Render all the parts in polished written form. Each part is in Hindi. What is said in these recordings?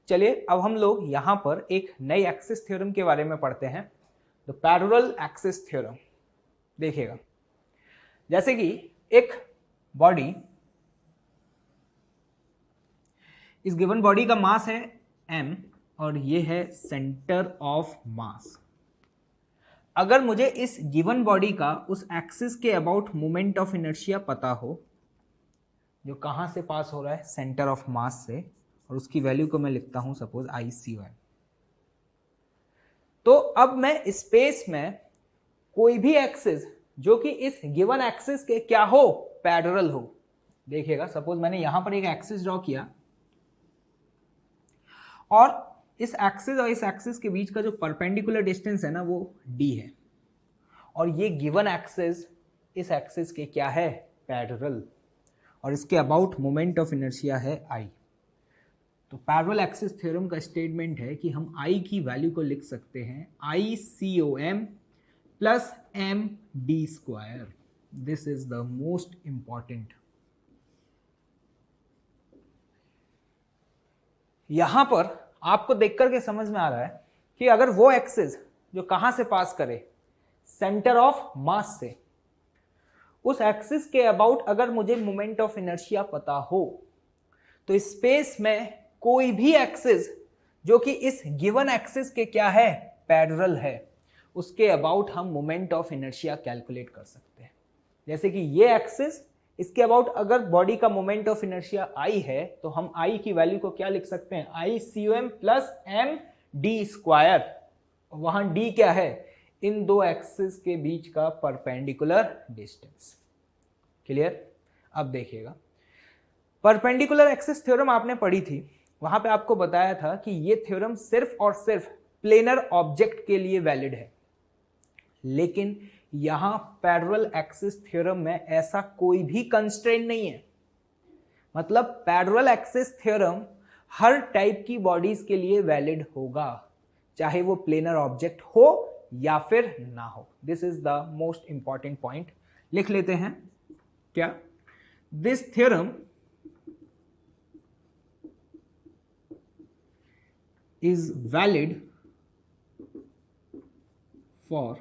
चलिए अब हम लोग यहां पर एक नई एक्सिस थ्योरम के बारे में पढ़ते हैं, द पैरेलल एक्सिस थ्योरम। देखिएगा, जैसे कि एक बॉडी, इस गिवन बॉडी का मास है m और ये है सेंटर ऑफ मास। अगर मुझे इस गिवन बॉडी का उस एक्सिस के अबाउट मोमेंट ऑफ इनर्शिया पता हो, जो कहां से पास हो रहा है, सेंटर ऑफ मास से, और उसकी वैल्यू को मैं लिखता हूं सपोज ICOM, तो अब मैं स्पेस में कोई भी एक्सिस जो कि इस गिवन एक्सिस के क्या हो, पैरेलल हो। देखिएगा, सपोज मैंने यहां पर एक एक्सिस ड्रॉ किया और इस एक्सिस और इस एक्सिस के बीच का जो परपेंडिकुलर डिस्टेंस है ना, वो d है, और ये गिवन एक्सिस इस एक्सिस के क्या है, पैरेलल, और इसके अबाउट मोमेंट ऑफ इनर्शिया है I। तो पैरेलल एक्सिस थ्योरम का स्टेटमेंट है कि हम I की वैल्यू को लिख सकते हैं ICOM plus md²। This is the most important. यहां पर आपको देख करके समझ में आ रहा है कि अगर वो एक्सिस जो कहां से पास करे, सेंटर ऑफ मास से, उस एक्सिस के अबाउट अगर मुझे मोमेंट ऑफ इनर्शिया पता हो, तो स्पेस में कोई भी एक्सिस जो कि इस गिवन एक्सिस के क्या है, पैरेलल है, उसके अबाउट हम मोमेंट ऑफ इनर्शिया कैलकुलेट कर सकते हैं। जैसे कि ये एक्सिस, इसके अबाउट अगर बॉडी का मोमेंट ऑफ इनर्शिया I है, तो हम I की वैल्यू को क्या लिख सकते हैं, ICOM प्लस md²। वहां d क्या है, इन दो एक्सिस के बीच का परपेंडिकुलर डिस्टेंस। क्लियर? अब देखिएगा, परपेंडिकुलर एक्सिस थ्योरम आपने पढ़ी थी, वहां पे आपको बताया था कि ये थ्योरम सिर्फ और सिर्फ प्लेनर ऑब्जेक्ट के लिए वैलिड है, लेकिन यहां पैरेलल एक्सिस थ्योरम में ऐसा कोई भी कंस्ट्रेंट नहीं है। मतलब पैरेलल एक्सिस थ्योरम हर टाइप की बॉडीज के लिए वैलिड होगा, चाहे वो प्लेनर ऑब्जेक्ट हो या फिर ना हो। This is the most important point. लिख लेते हैं क्या, this theorem is valid for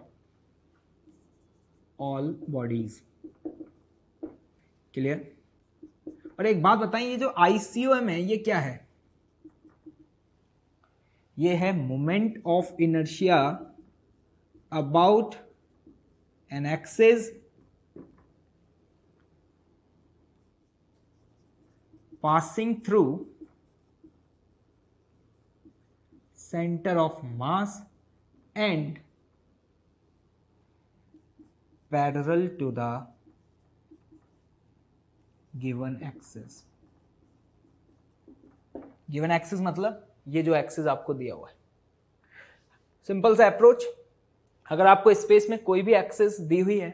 all bodies। Clear? और एक बात बताइए, ये जो ICOM है ये क्या है, ये है moment of inertia about an axis passing through center of mass and parallel to the given axis। given axis मतलब ये जो एक्सिस आपको दिया हुआ है। सिंपल सा अप्रोच, अगर आपको स्पेस में कोई भी एक्सिस दी हुई है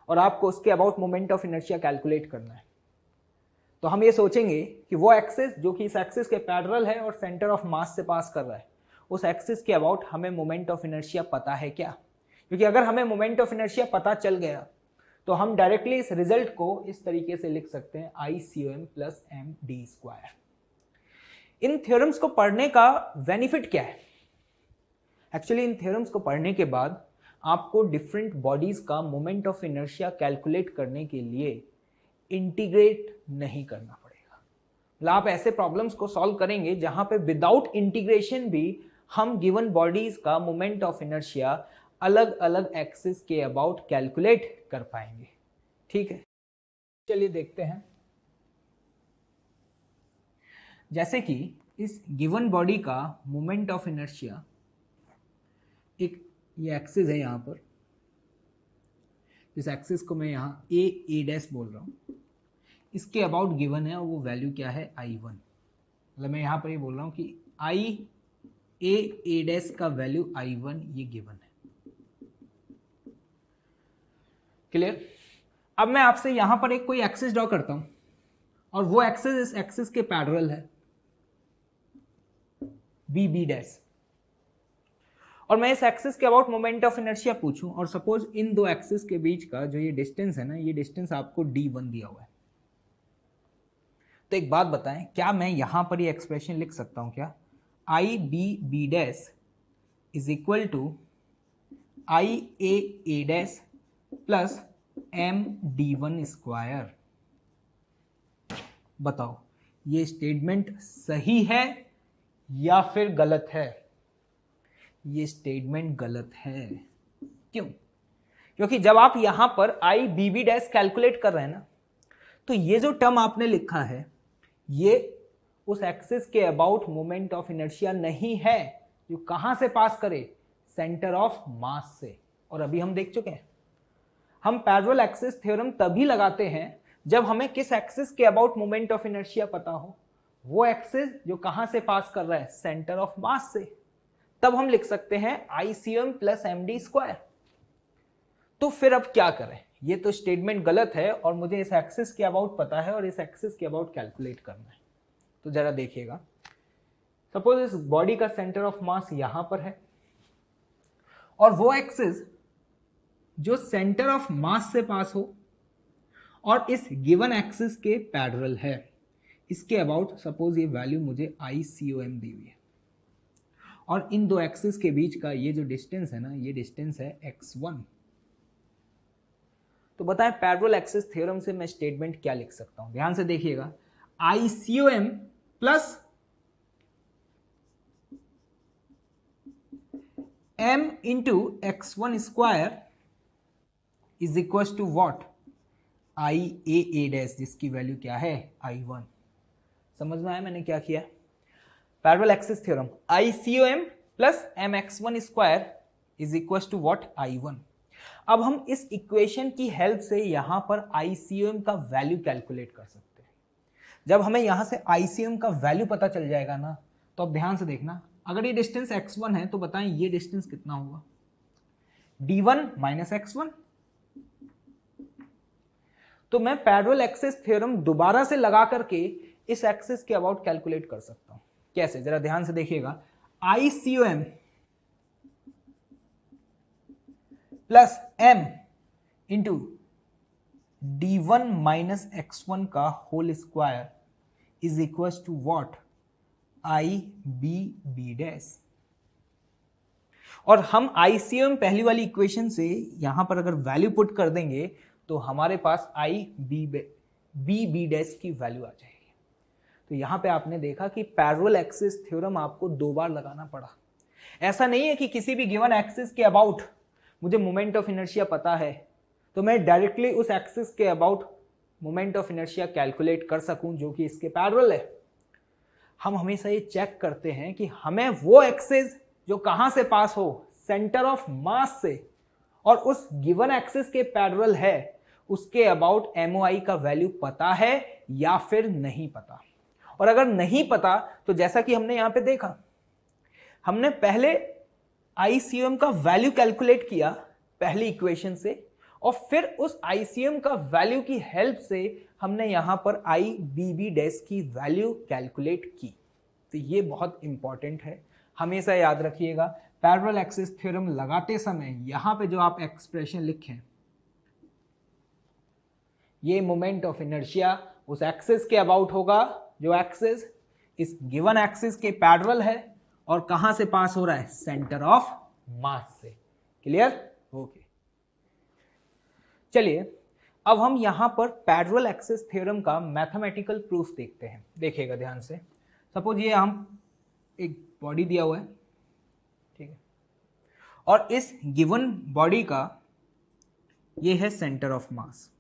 और आपको उसके about moment of inertia calculate करना है, तो हम ये सोचेंगे कि वो एक्सिस जो कि इस एक्सिस के पैरेलल है और सेंटर ऑफ मास से पास कर रहा है, उस एक्सिस के अबाउट हमें मोमेंट ऑफ इनर्शिया पता है क्या? क्योंकि अगर हमें मोमेंट ऑफ इनर्शिया पता चल गया तो हम डायरेक्टली इस रिजल्ट को इस तरीके से लिख सकते हैं ICOM प्लस md²। इन थ्योरम्स को पढ़ने का बेनिफिट क्या है? एक्चुअली इन थ्योरम्स को पढ़ने के बाद आपको डिफरेंट बॉडीज का मोमेंट ऑफ इनर्शिया कैलकुलेट करने के लिए इंटीग्रेट नहीं करना पड़ेगा। मतलब आप ऐसे प्रॉब्लम्स को सॉल्व करेंगे जहां पे विदाउट इंटीग्रेशन भी हम गिवन बॉडीज का मोमेंट ऑफ इनर्शिया अलग अलग एक्सिस के अबाउट कैलकुलेट कर पाएंगे। ठीक है, चलिए देखते हैं। जैसे कि इस गिवन बॉडी का मोमेंट ऑफ इनर्शिया, एक ये एक्सिस है यहां पर, इस एक्सिस को मैं यहां a' बोल रहा हूं, इसके अबाउट गिवन है और वो वैल्यू क्या है, I1। मतलब मैं यहां पर ये बोल रहा हूं कि a' का वैल्यू I1 ये गिवन है। क्लियर? अब मैं आपसे यहां पर एक कोई एक्सिस ड्रॉ करता हूं और वो एक्सिस इस एक्सिस के पैरेलल है b' और मैं इस एक्सिस के अबाउट मोमेंट ऑफ इनर्शिया पूछूं, और सपोज इन दो एक्सिस के बीच का जो ये डिस्टेंस है ना, ये डिस्टेंस आपको d1 दिया हुआ है। तो एक बात बताएं, क्या मैं यहां पर ये एक्सप्रेशन लिख सकता हूं क्या, I B B dash is equal to I A dash plus M D one square. बताओ ये स्टेटमेंट सही है या फिर गलत है? ये स्टेटमेंट गलत है। क्यों? क्योंकि जब आप यहां पर आई बी बी डैश कैलकुलेट कर रहे हैं ना, तो ये जो टर्म आपने लिखा है ये उस एक्सिस के अबाउट मोमेंट ऑफ इनर्शिया नहीं है जो कहां से पास करे, सेंटर ऑफ मास से। और अभी हम देख चुके हैं हम पैरेलल एक्सिस थ्योरम तभी लगाते हैं जब हमें किस एक्सिस के अबाउट मोमेंट ऑफ इनर्शिया पता हो, वो एक्सिस जो कहां से पास कर रहा है, सेंटर ऑफ मास से। तब हम लिख सकते हैं ICM प्लस MD स्क्वायर। तो फिर अब क्या करें? ये तो स्टेटमेंट गलत है और मुझे इस एक्सिस के अबाउट पता है और इस एक्सिस के अबाउट कैलकुलेट करना है। तो जरा देखिएगा, सपोज इस बॉडी का सेंटर ऑफ मास यहां पर है और वो एक्सिस जो सेंटर ऑफ मास से पास हो और इस गिवन एक्सिस के पैरेलल है, इसके अबाउट सपोज ये वैल्यू मुझे ICOM दी हुई है और इन दो एक्सिस के बीच का ये जो डिस्टेंस है ना, ये डिस्टेंस है x1। तो बताएं पैरेलल एक्सिस थ्योरम से मैं स्टेटमेंट क्या लिख सकता हूं? ध्यान से देखिएगा, ICOM plus m into x1 square is equal to what, IA dash, जिसकी वैल्यू क्या है I1। समझ में आया मैंने क्या किया? Parallel axis theorem ICOM plus mx1 square is equal to what, I1। अब हम इस इक्वेशन की हेल्प से यहां पर ICOM का वैल्यू कैलकुलेट कर सकते हैं। जब हमें यहां से ICOM का वैल्यू पता चल जाएगा ना, तो अब ध्यान से देखना, अगर ये डिस्टेंस x1 है तो बताएं ये डिस्टेंस कितना होगा, d1 माइनस x1। तो मैं पैरेलल एक्सिस थ्योरम दोबारा से लगा करके इस एक्सिस के अबाउट कैलकुलेट कर सकता हूं। कैसे? जरा ध्यान से देखिएगा, ICOM plus m into d1 minus x1 का whole square is equal to what, IBB dash. और हम ICOM पहली वाली इक्वेशन से यहां पर अगर वैल्यू पुट कर देंगे तो हमारे पास IBB डैश की वैल्यू आ जाएगी। तो यहां पे आपने देखा कि पैरेलल एक्सिस थ्योरम आपको दो बार लगाना पड़ा। ऐसा नहीं है कि किसी भी गिवन एक्सिस के अबाउट मुझे मोमेंट ऑफ इनर्शिया पता है तो मैं डायरेक्टली उस एक्सिस के about moment of inertia calculate कर सकूं जो कि इसके पैरेलल है। हम हमेशा ये चेक करते हैं कि हमें वो एक्सिस जो कहां से पास हो, सेंटर ऑफ मास से, और उस गिवन एक्सिस के पैरेलल है, उसके अबाउट MOI का वैल्यू पता है या फिर नहीं पता। और अगर नहीं पता तो जैसा कि हमने यहां पे देखा, हमने पहले ICOM का वैल्यू कैलकुलेट किया पहली इक्वेशन से और फिर उस ICOM का वैल्यू की हेल्प से हमने यहां पर IBB डैश की वैल्यू कैलकुलेट की। तो ये बहुत इंपॉर्टेंट है, हमेशा याद रखिएगा। पैरेलल एक्सिस थ्योरम लगाते समय यहां पे जो आप एक्सप्रेशन लिखें, ये मोमेंट ऑफ इनर्शिया उस एक्सिस के अबाउट होगा जो एक्सिस इस गिवन एक्सिस के पैरेलल है और कहां से पास हो रहा है, सेंटर ऑफ मास से। क्लियर? ओके। चलिए अब हम यहां पर पैरेलल एक्सिस थ्योरम का मैथमेटिकल प्रूफ देखते हैं। देखिएगा ध्यान से, सपोज ये हम एक बॉडी दिया हुआ है, ठीक है, और इस गिवन बॉडी का ये है सेंटर ऑफ मास।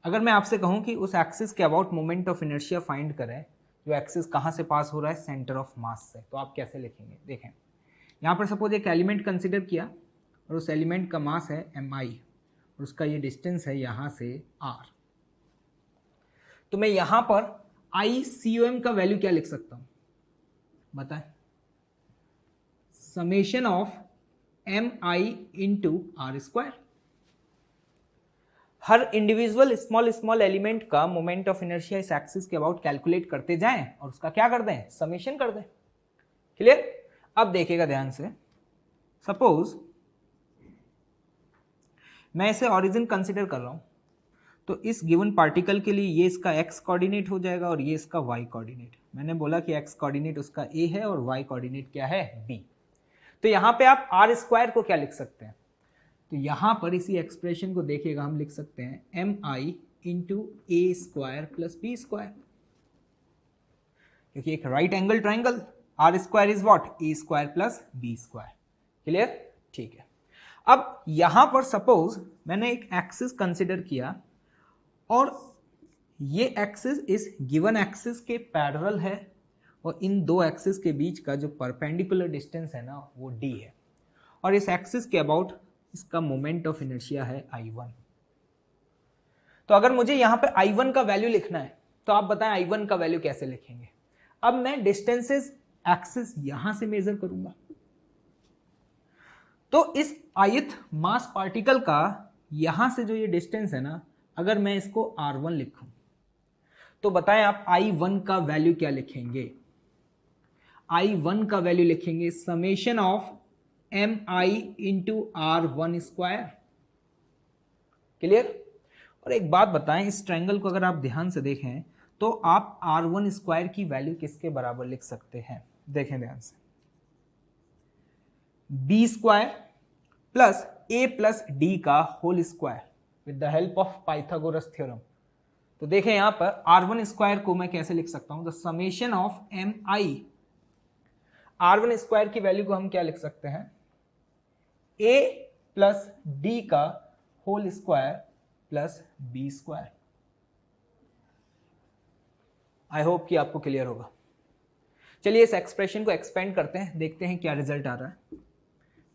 अगर मैं आपसे कहूं कि उस एक्सिस के about moment of inertia find करें जो एक्सिस कहां से पास हो रहा है, सेंटर ऑफ मास से, तो आप कैसे लिखेंगे? देखें, यहां पर सपोज एक एलिमेंट कंसीडर किया और उस एलिमेंट का मास है mi और उसका ये डिस्टेंस है यहां से r। तो मैं यहां पर ICOM का वैल्यू क्या लिख सकता हूं बताएं? Summation of mi into r square. Her individual small small element का मोमेंट ऑफ इनर्शिया इस एक्सिस के अबाउट कैलकुलेट करते जाएं और उसका क्या कर दें, समेशन कर दें। क्लियर? अब देखिएगा ध्यान से, सपोज मैं इसे ओरिजिन कंसीडर कर रहा हूं, तो इस गिवन पार्टिकल के लिए ये इसका x कोऑर्डिनेट हो जाएगा और ये इसका y कोऑर्डिनेट। मैंने बोला कि x कोऑर्डिनेट उसका a है और y कोऑर्डिनेट क्या है b। तो यहां पे आप r स्क्वायर को क्या लिख सकते हैं, तो यहां पर इसी एक्सप्रेशन को देखिएगा, हम लिख सकते हैं mi into A square plus B square, क्योंकि एक right angle triangle, R square is what A square plus B square. Clear? ठीक है। अब यहां पर सपोज मैंने एक एक्सिस कंसिडर किया और ये एक्सिस इस गिवन एक्सिस के पैरेलल है और इन दो एक्सिस के बीच का जो परपेंडिकुलर डिस्टेंस है ना वो d है, और इस एक्सिस के अबाउट इसका मोमेंट ऑफ इनर्शिया है I1। तो अगर मुझे यहां पे I1 का वैल्यू लिखना है तो आप बताएं I1 का वैल्यू कैसे लिखेंगे। अब मैं डिस्टेंसेस एक्सिस यहां से मेजर करूंगा, तो इस ith मास पार्टिकल का यहां से जो ये डिस्टेंस है ना, अगर मैं इसको R1 लिखूं तो बताएं आप I1 का वैल्यू क्या लिखेंगे। I1 का वैल्यू लिखेंगे summation of mi into R1 square. Clear? और एक बात बताएं, इस ट्रायंगल को अगर आप ध्यान से देखें तो आप R1 स्क्वायर की वैल्यू किसके बराबर लिख सकते हैं, देखें ध्यान से, B square plus A plus D का whole square with the help of Pythagoras theorem. तो देखें यहां पर R1 स्क्वायर को मैं कैसे लिख सकता हूं, the summation of mi, R1 square की वैल्यू को हम क्या लिख सकते हैं, a प्लस डी का whole square plus B square. I hope कि आपको क्लियर होगा। चलिए इस एक्सप्रेशन को एक्सपेंड करते हैं, देखते हैं क्या रिजल्ट आ रहा है।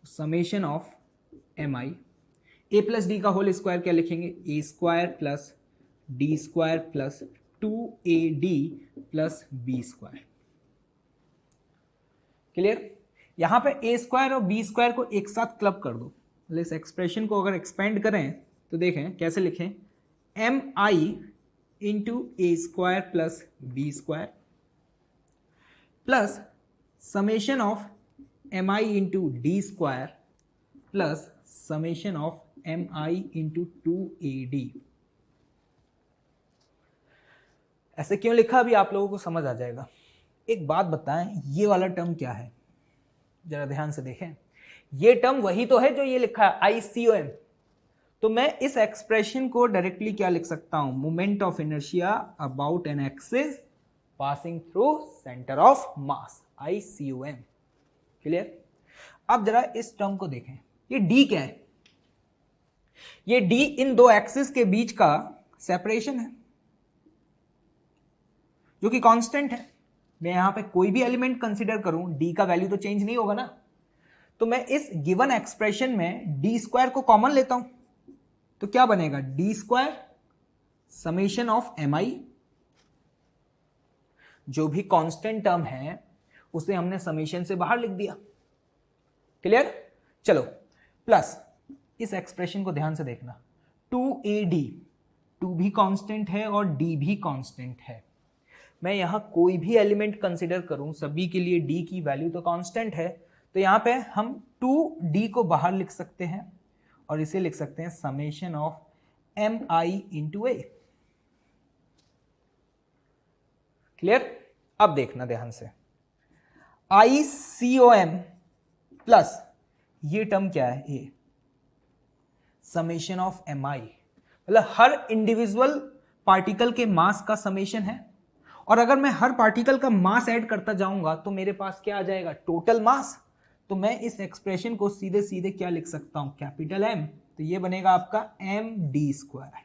Summation of mi, a plus D का होल स्क्वायर क्या लिखेंगे, a square plus D square plus 2ad plus B square. Clear? यहां पे a स्क्वायर और b स्क्वायर को एक साथ क्लब कर दो, मतलब इस एक्सप्रेशन को अगर एक्सपेंड करें तो देखें कैसे लिखें, mi into A square plus B square plus summation of mi into D square plus summation of mi into 2ad। ऐसे क्यों लिखा अभी आप लोगों को समझ आ जाएगा। एक बात बताएं, ये वाला टर्म क्या है, जरा ध्यान से देखें। ये टर्म वही तो है जो ये लिखा है ICOM। तो मैं इस एक्सप्रेशन को डायरेक्टली क्या लिख सकता हूं, moment of inertia about an axis passing through centre of mass, ICOM। Clear? अब जरा इस टर्म को देखें, ये d क्या है, ये d इन दो एक्सिस के बीच का सेपरेशन है जो कि कांस्टेंट है। मैं यहां पे कोई भी एलिमेंट कंसीडर करूं, d का वैल्यू तो चेंज नहीं होगा ना। तो मैं इस गिवन एक्सप्रेशन में डी स्क्वायर को कॉमन लेता हूं, तो क्या बनेगा, D square summation of mi, जो भी कांस्टेंट टर्म है उसे हमने समेशन से बाहर लिख दिया। क्लियर? चलो, प्लस इस एक्सप्रेशन को ध्यान से देखना, 2ad, 2 भी कांस्टेंट है और d भी कांस्टेंट है। मैं यहां कोई भी एलिमेंट कंसीडर करूं, सभी के लिए d की वैल्यू तो कांस्टेंट है, तो यहां पे हम 2d को बाहर लिख सकते हैं और इसे लिख सकते हैं summation of mi into A. Clear? अब देखना ध्यान से, ICOM प्लस ये टर्म क्या है, ए समेशन ऑफ mi, मतलब हर इंडिविजुअल पार्टिकल के मास का समेशन है, और अगर मैं हर पार्टिकल का मास ऐड करता जाऊंगा तो मेरे पास क्या आ जाएगा, टोटल मास। तो मैं इस एक्सप्रेशन को सीधे सीधे क्या लिख सकता हूं, कैपिटल M, तो ये बनेगा आपका md स्क्वायर।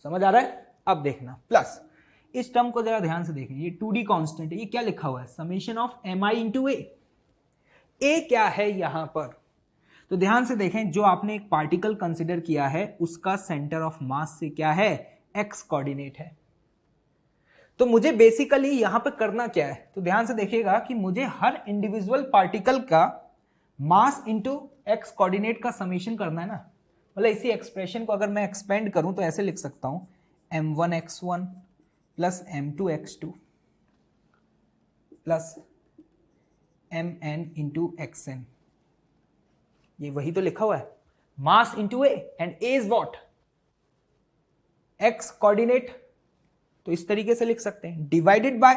समझ आ रहा है? अब देखना, प्लस इस टर्म को जरा ध्यान से देखें, ये 2d कांस्टेंट है, ये क्या लिखा हुआ है, समेशन ऑफ mi इंटू ए। ए क्या है यहां पर, तो ध्यान से देखें, जो आपने एक पार्टिकल कंसिडर किया है उसका सेंटर ऑफ मास से क्या है, x कोऑर्डिनेट है। तो मुझे बेसिकली यहां पे करना क्या है, तो ध्यान से देखिएगा कि मुझे हर इंडिविजुअल पार्टिकल का मास इंटू एक्स कोऑर्डिनेट का समेशन करना है ना। मतलब इसी एक्सप्रेशन को अगर मैं एक्सपेंड करूं तो ऐसे लिख सकता हूं, m1x1 plus m2x2 plus mn into xn। ये वही तो लिखा हुआ है, mass into A, and A is what, x coordinate. तो इस तरीके से लिख सकते हैं, डिवाइडेड बाय,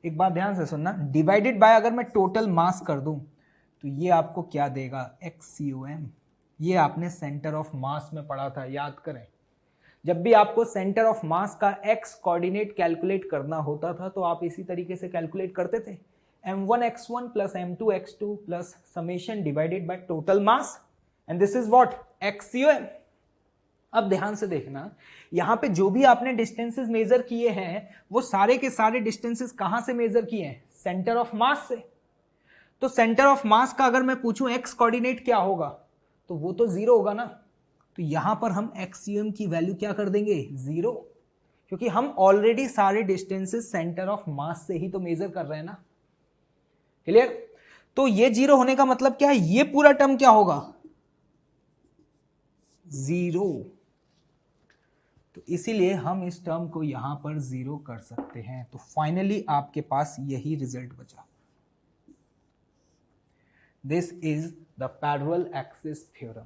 एक बात ध्यान से सुनना, डिवाइडेड बाय अगर मैं टोटल मास कर दूं तो ये आपको क्या देगा, XCOM। ये आपने सेंटर ऑफ मास में पढ़ा था, याद करें। जब भी आपको सेंटर ऑफ मास का x कोऑर्डिनेट कैलकुलेट करना होता था तो आप इसी तरीके से कैलकुलेट करते थे, m1x1 plus m2x2 plus summation divided by total mass, and this is what, XCOM। अब ध्यान से देखना, यहां पे जो भी आपने डिस्टेंसेस मेजर किए हैं वो सारे के सारे डिस्टेंसेस कहां से मेजर किए हैं, सेंटर ऑफ मास से। तो सेंटर ऑफ मास का अगर मैं पूछूं x कोऑर्डिनेट क्या होगा, तो वो तो 0 होगा ना। तो यहां पर हम XCOM की वैल्यू क्या कर देंगे, 0, क्योंकि हम ऑलरेडी सारे डिस्टेंसेस सेंटर ऑफ मास से ही तो मेजर कर रहे हैं ना। क्लियर? तो ये 0 होने का मतलब क्या है, ये पूरा टर्म क्या होगा, 0। तो इसीलिए हम इस टर्म को यहां पर 0 कर सकते हैं। तो फाइनली आपके पास यही रिजल्ट बचा। This is the parallel axis theorem,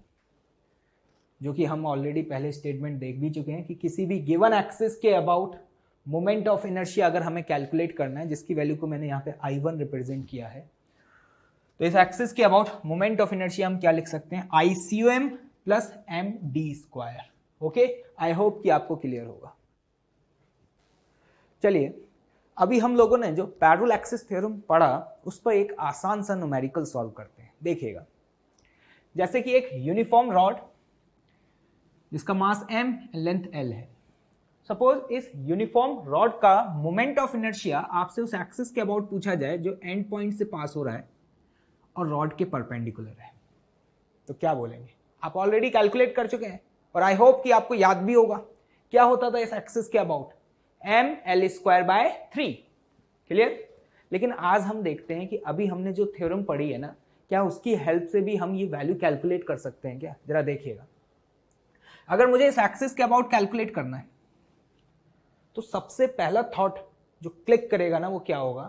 जो कि हम ऑलरेडी पहले स्टेटमेंट देख भी चुके हैं कि किसी भी गिवन एक्सिस के अबाउट मोमेंट ऑफ इनर्शिया अगर हमें कैलकुलेट करना है, जिसकी वैल्यू को मैंने यहाँ पे I1 रिप्रेजेंट किया है, तो इस एक्सिस के अबाउट मोमेंट ऑफ इनर्शिया हम क्या लिख सकते हैं, ICOM प्लस md²। ओके, आई होप कि आपको क्लियर होगा। चलिए, अभी हम लोगों ने जो पैरेलल एक्सिस थ्योरम पढ़ा उस पर एक आसान सा न्यूमेरिकल सॉल्व करते हैं। देखिएगा, जैसे कि एक यूनिफॉर्म रॉड जिसका मास m लेंथ l है, सपोज इस यूनिफॉर्म रॉड का मोमेंट ऑफ इनर्शिया आपसे उस एक्सिस के अबाउट पूछा जाए जो एंड पॉइंट से पास हो रहा है और रॉड के परपेंडिकुलर है, तो क्या बोलेंगे। आप ऑलरेडी कैलकुलेट कर चुके हैं और आई होप कि आपको याद भी होगा क्या होता था इस एक्सिस के अबाउट, ml²/3। क्लियर? लेकिन आज हम देखते हैं कि अभी हमने जो थ्योरम पढ़ी है ना, क्या उसकी हेल्प से भी हम ये वैल्यू कैलकुलेट कर सकते हैं क्या। जरा देखिएगा, अगर मुझे इस एक्सिस के अबाउट कैलकुलेट करना है तो सबसे पहला थॉट जो क्लिक करेगा ना वो क्या होगा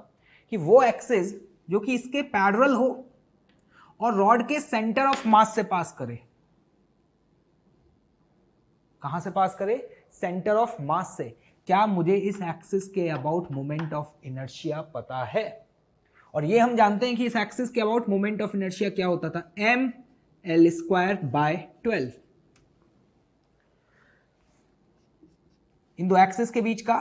कि वो एक्सिस जो कि इसके पैरेलल हो और रॉड के सेंटर ऑफ मास से पास करे। कहां से पास करे, सेंटर ऑफ मास से। क्या मुझे इस एक्सिस के अबाउट मोमेंट ऑफ इनर्शिया पता है, और ये हम जानते हैं कि इस एक्सिस के अबाउट मोमेंट ऑफ इनर्शिया क्या होता था, ml²/12। इन दो एक्सिस के बीच का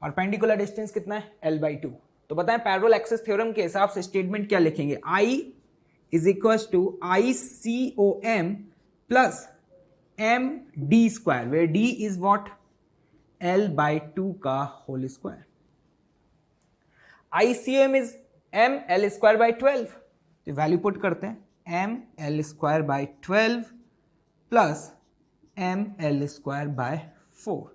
परपेंडिकुलर डिस्टेंस कितना है, l/2। तो बताएं पैरेलल एक्सिस थ्योरम के हिसाब से स्टेटमेंट क्या लिखेंगे, I is equal to ICOM plus md², where d is what, l/2 का whole square. ICOM is ml²/12, तो वैल्यू पुट करते हैं, ml²/12 प्लस ml²/4।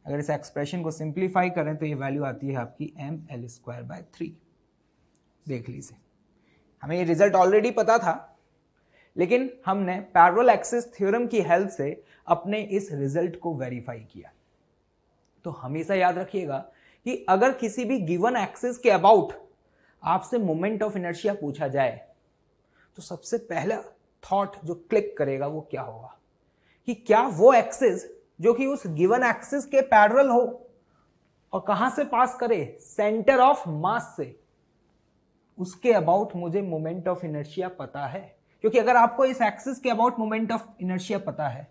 अगर इस एक्सप्रेशन को सिंप्लीफाई करें तो ये वैल्यू आती है आपकी ml²/3। देख लीजिए, हमें ये रिजल्ट ऑलरेडी पता था, लेकिन हमने पैरेलल एक्सिस थ्योरम की हेल्प से अपने इस रिजल्ट को वेरीफाई किया। तो हमेशा याद रखिएगा कि अगर किसी भी गिवन एक्सिस के अबाउट आपसे मोमेंट ऑफ इनर्शिया पूछा जाए तो सबसे पहला थॉट जो क्लिक करेगा वो क्या होगा कि क्या वो एक्सिस जो कि उस गिवन एक्सिस के पैरेलल हो और कहां से पास करे, सेंटर ऑफ मास से, उसके अबाउट मुझे मोमेंट ऑफ इनर्शिया पता है। क्योंकि अगर आपको इस एक्सिस के अबाउट मोमेंट ऑफ इनर्शिया पता है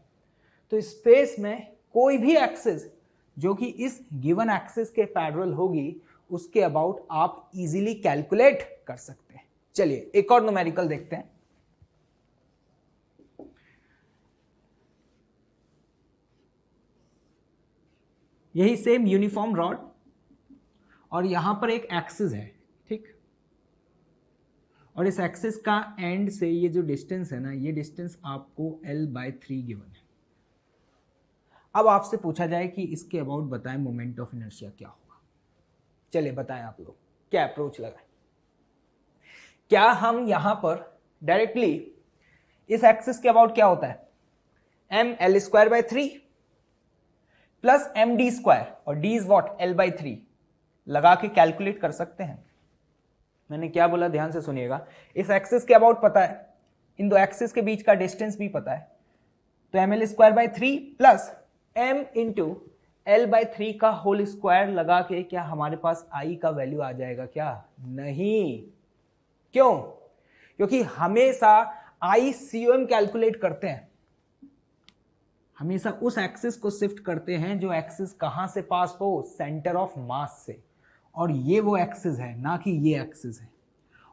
तो स्पेस में कोई भी एक्सिस जो कि इस गिवन एक्सिस के पैरेलल होगी उसके अबाउट आप इजीली कैलकुलेट कर सकते हैं। चलिए एक और न्यूमेरिकल देखते हैं। यही सेम यूनिफॉर्म रॉड और यहां पर एक एक्सिस है, ठीक, और इस एक्सिस का एंड से ये जो डिस्टेंस है ना, ये डिस्टेंस आपको l/3 गिवन है। अब आपसे पूछा जाए कि इसके अबाउट बताएं मोमेंट ऑफ इनर्शिया क्या होगा। चलिए बताएं आप लोग क्या अप्रोच लगाएं। क्या हम यहां पर डायरेक्टली इस एक्सिस के अबाउट क्या होता है, ml²/3 प्लस md² और d इज व्हाट, l/3 लगा के कैलकुलेट कर सकते हैं। मैंने क्या बोला, ध्यान से सुनिएगा। इस एक्सिस के अबाउट पता है, इन दो एक्सिस के बीच का डिस्टेंस भी पता है, तो ml²/3 plus m into L/3 का होल स्क्वायर लगा के क्या हमारे पास I का वैल्यू आ जाएगा क्या? नहीं। क्यों? क्योंकि हमेशा ICOM कैलकुलेट करते हैं, हमेशा उस एक्सिस को शिफ्ट करते हैं जो एक्सिस कहां से पास हो, सेंटर ऑफ मास से। और ये वो एक्सिस है, ना कि ये एक्सिस है।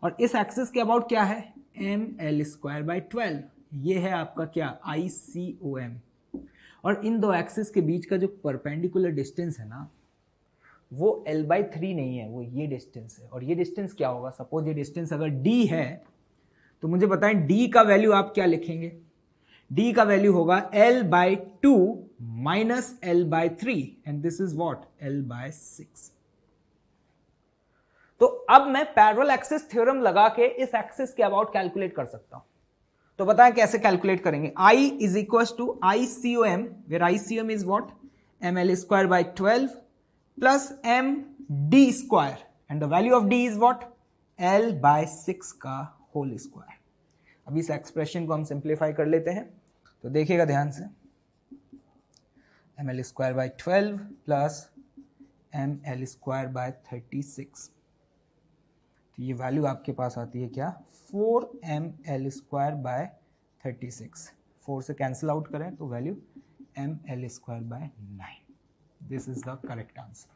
और इस एक्सिस के अबाउट क्या है, mL²/12। ये है आपका क्या, ICOM। और इन दो एक्सिस के बीच का जो परपेंडिकुलर डिस्टेंस है ना, वो L/3 नहीं है, वो ये डिस्टेंस है। और ये डिस्टेंस क्या होगा, सपोज ये डिस्टेंस अगर D है, तो मुझे बताएं D का वैल्यू आप क्या लिखेंगे? D का वैल्यू होगा L/2 minus L/3 and this is what, L/6। तो अब मैं पैरेलल एक्सिस थ्योरम लगा के इस एक्सिस के अबाउट कैलकुलेट कर सकता हूं। तो बताएं कैसे कैलकुलेट करेंगे? I is equal to ICOM, where ICOM is what, mL²/12 plus mD² and the value of D is what, L/6 का होल स्क्वायर। अब इस एक्सप्रेशन को हम सिंप्लीफाई कर लेते हैं, तो देखिएगा ध्यान से, mL²/12 प्लस mL²/36, तो ये वैल्यू आपके पास आती है क्या, 4mL²/36। 4 से कैंसिल आउट करें तो value mL²/9। This is the correct answer.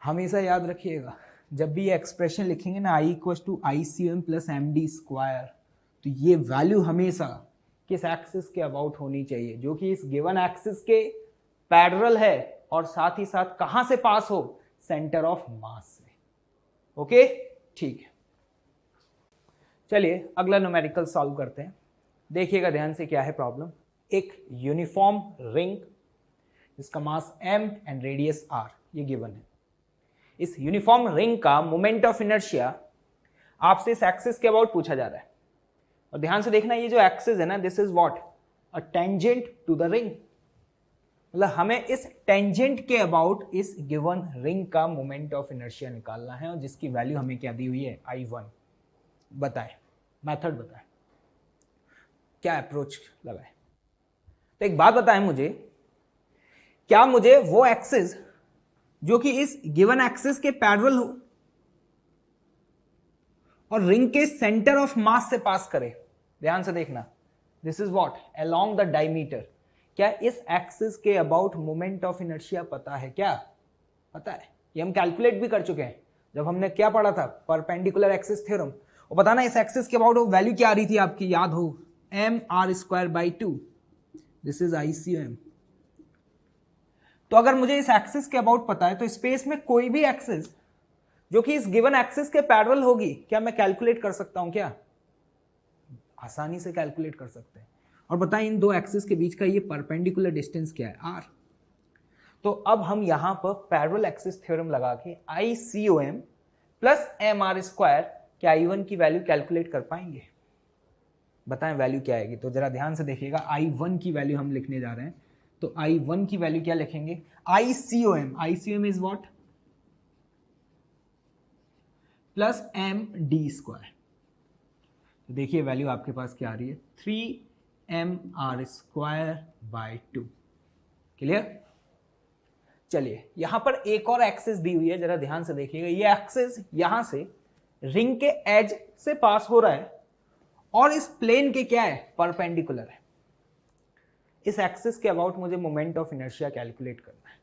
हमेशा याद रखिएगा, जब भी ये एक्सप्रेशन लिखेंगे ना, I = ICOM प्लस MD², तो ये वैल्यू हमेशा किस एक्सिस के अबाउट होनी चाहिए, जो कि इस गिवन एक्सिस के पैरेलल है और साथ ही साथ कहां से पास हो, सेंटर ऑफ मास से। ओके, ठीक है। चलिए अगला न्यूमेरिकल सॉल्व करते हैं। देखिएगा ध्यान से क्या है प्रॉब्लम। एक यूनिफॉर्म रिंग जिसका मास m एंड रेडियस r ये गिवन है। इस यूनिफॉर्म रिंग का मोमेंट ऑफ इनर्शिया आपसे इस एक्सिस के अबाउट पूछा जा रहा है। और ध्यान से देखना, ये जो एक्सिस है ना, this is what, a tangent to the ring. मतलब हमें इस टेंजेंट के अबाउट इस गिवन रिंग का मोमेंट ऑफ इनर्शिया निकालना है, और जिसकी वैल्यू हमें क्या दी हुई है, I1। बताएं, मेथड बताएं, क्या अप्रोच लगाएं। तो एक बात बताएं मुझे, क्या मुझे वो एक्सिस जो कि इस गिवन एक्सिस के पैरेलल हो और रिंग के सेंटर ऑफ मास से पास करे, ध्यान से देखना, this is what, along the diameter, क्या इस एक्सिस के अबाउट मोमेंट ऑफ इनर्शिया पता है क्या? पता है, ये हम कैलकुलेट भी कर चुके हैं जब हमने क्या पढ़ा था, परपेंडिकुलर एक्सिस थ्योरम। और पता ना इस एक्सिस के अबाउट वैल्यू क्या आ रही थी आपकी, याद हो, mR²/2, दिस इज ICOM। तो अगर मुझे इस एक्सिस के अबाउट पता है, तो स्पेस में कोई भी एक्सिस जो कि इस गिवन एक्सिस के पैरेलल होगी, क्या मैं कैलकुलेट कर सकता हूं क्या? आसानी से कैलकुलेट कर सकते हैं। और बताएं इन दो एक्सिस के बीच का ये परपेंडिकुलर डिस्टेंस क्या है, r। तो अब हम यहां पर पैरेलल एक्सिस थ्योरम लगा के ICOM प्लस mR² क्या I1 की वैल्यू कैलकुलेट कर पाएंगे? बताएं वैल्यू क्या आएगी। तो जरा ध्यान से देखिएगा, I1 की वैल्यू हम लिखने जा रहे हैं, तो I1 की वैल्यू क्या लिखेंगे, ICOM is what, plus mD²। तो देखिए वैल्यू आपके पास क्या आ रही है, 3mR²/2। क्लियर? चलिए यहां पर एक और एक्सिस दी हुई है, जरा ध्यान से देखिएगा। ये एक्सिस यहां से रिंग के एज से पास हो रहा है और इस प्लेन के क्या है, परपेंडिकुलर है। इस एक्सिस के अबाउट मुझे मोमेंट ऑफ इनर्शिया कैलकुलेट करना है।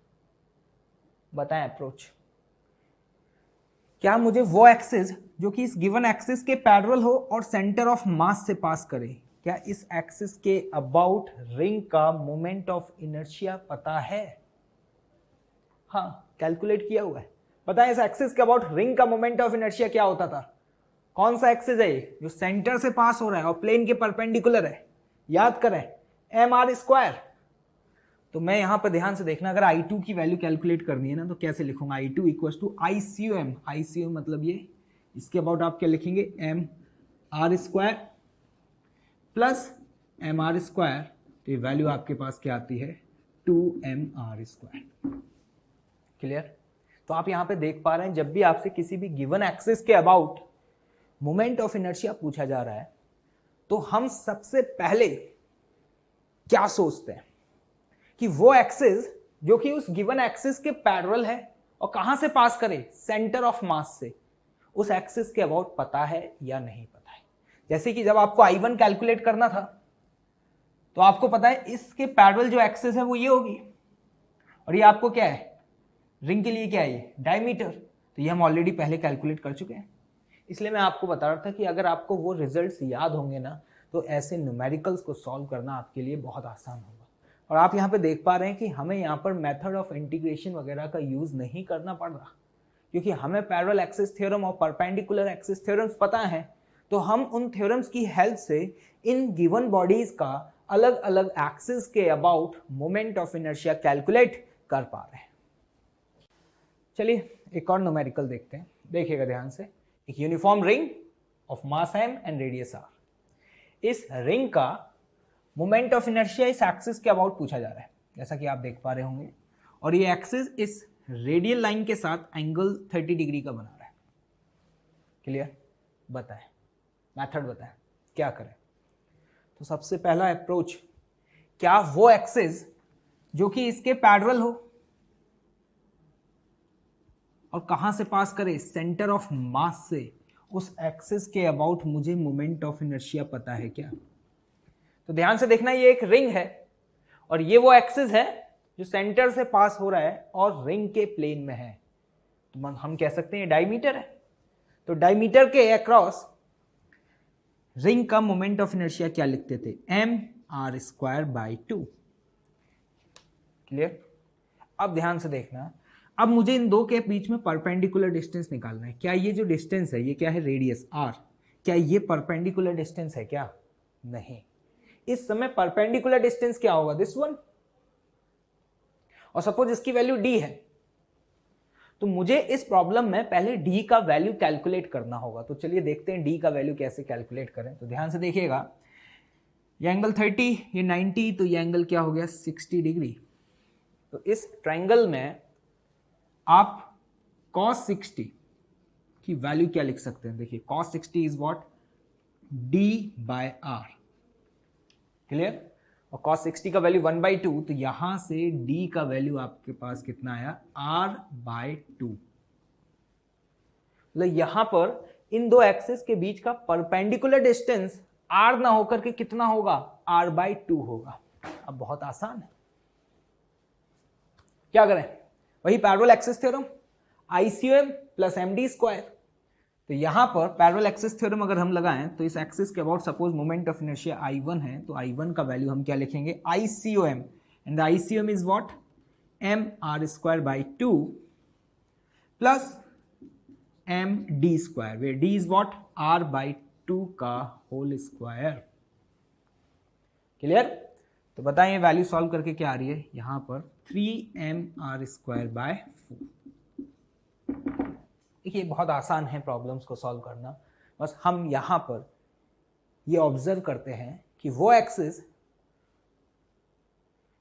बताएं अप्रोच। क्या मुझे वो एक्सिस जो कि इस गिवन एक्सिस के पैरेलल हो और सेंटर ऑफ मास से पास करे, क्या इस एक्सिस के अबाउट रिंग का मोमेंट ऑफ इनर्शिया पता है? हाँ, कैलकुलेट किया हुआ है। पता है इस एक्सिस के अबाउट रिंग का मोमेंट ऑफ इनर्शिया क्या होता था? कौन सा एक्सिस है ये, जो सेंटर से पास हो रहा है और प्लेन के परपेंडिकुलर है? याद करें, mR²। तो मैं यहां पर ध्यान से देखना, अगर I2 की वैल्यू कैलकुलेट करनी है ना, तो कैसे लिखूंगा, I2 = ICOM। ICOM मतलब ये, इसके अबाउट आप क्या लिखेंगे, mR² प्लस mR²। तो ये वैल्यू आपके पास क्या आती है, 2mR²। क्लियर? तो आप यहां पे देख पा रहे हैं, जब भी आपसे किसी भी गिवन एक्सिस के अबाउट मोमेंट ऑफ इनर्शिया पूछा जा रहा है, तो हम सबसे पहले क्या सोचते हैं कि वो एक्सिस जो कि उस गिवन एक्सिस के पैरेलल है और कहां से पास करे, सेंटर ऑफ मास से, उस एक्सिस के अबाउट पता है या नहीं पता है। जैसे कि जब आपको I1 कैलकुलेट करना था तो आपको पता है इसके पैरेलल जो एक्सिस है वो ये होगी, और ये आपको क्या है, रिंग के लिए क्या है, ये डायमीटर, तो ये हम ऑलरेडी पहले कैलकुलेट कर चुके हैं। इसलिए मैं आपको बता रहा था कि अगर आपको वो रिजल्ट्स याद होंगे ना तो ऐसे न्यूमेरिकल्स को सॉल्व करना आपके लिए बहुत आसान होगा। और आप यहाँ पे देख पा रहे हैं कि हमें यहाँ पर मेथड ऑफ इंटीग्रेशन वगैरह का यूज नहीं करना पड़ रहा, क्योंकि हमें पैरेलल एक्सिस थ्योरम और परपेंडिकुलर एक्सिस थ्योरम्स पता है, तो हम उन थ्योरम्स की हेल्प से इन गिवन बॉडीज का अलग अलग एक्सिस के about moment of inertia calculate कर पा रहे हैं। चलिए एक और न्यूमेरिकल देखते हैं, देखिएगा ध्यान से। एक uniform ring of mass m and radius r, इस रिंग का मोमेंट ऑफ इनर्शिया इस एक्सिस के अबाउट पूछा जा रहा है, जैसा कि आप देख पा रहे होंगे, और ये एक्सिस इस रेडियल लाइन के साथ एंगल 30 डिग्री का बना रहा है। क्लियर? बताएं, मेथड बताएं क्या करें। तो सबसे पहला अप्रोच, क्या वो एक्सिस जो कि इसके पैरेलल हो और कहां से पास करे, सेंटर ऑफ मास से, उस एक्सिस के अबाउट मुझे मोमेंट ऑफ इनर्शिया पता है क्या। तो ध्यान से देखना, ये एक रिंग है और ये वो एक्सिस है जो सेंटर से पास हो रहा है और रिंग के प्लेन में है, तो हम कह सकते हैं डायमीटर है। तो डायमीटर के अक्रॉस रिंग का मोमेंट ऑफ इनर्शिया क्या लिखते थे, mr²/2। क्लियर? अब ध्यान से देखना, अब मुझे इन दो के बीच में परपेंडिकुलर डिस्टेंस निकालना है। क्या ये जो डिस्टेंस है, ये क्या है, रेडियस r, क्या ये परपेंडिकुलर डिस्टेंस है क्या? नहीं। इस समय परपेंडिकुलर डिस्टेंस क्या होगा, दिस वन, और सपोज इसकी वैल्यू d है, तो मुझे इस प्रॉब्लम में पहले d का वैल्यू कैलकुलेट करना होगा। तो चलिए देखते हैं d का वैल्यू कैसे कैलकुलेट करें। तो ध्यान से देखिएगा, ये एंगल 30, ये 90, तो ये एंगल क्या हो गया, 60 डिग्री। तो इस ट्रायंगल में आप cos 60 की वैल्यू क्या लिख सकते हैं, देखिए cos 60 is what, d/r। Clear? और cos 60 का वैल्यू 1/2, तो यहां से d का वैल्यू आपके पास कितना आया, r/2। मतलब यहां पर इन दो एक्सिस के बीच का परपेंडिकुलर डिस्टेंस r ना होकर के कितना होगा, r/2 होगा। अब बहुत आसान है, क्या करें, वही parallel axis theorem, ICM plus MD²। तो यहां पर पैरेलल एक्सिस थ्योरम अगर हम लगाएं तो इस एक्सिस के about suppose moment of inertia I1 है, तो I1 का वैल्यू हम क्या लिखेंगे, ICOM, and ICOM is what, mr²/2 plus md², where d is what, r/2 का होल स्क्वायर। क्लियर? तो बताइए वैल्यू सॉल्व करके क्या आ रही है, यहां पर 3mr²/4। देखिए बहुत आसान है प्रॉब्लम्स को सॉल्व करना, बस हम यहां पर ये ऑब्जर्व करते हैं कि वो एक्सिस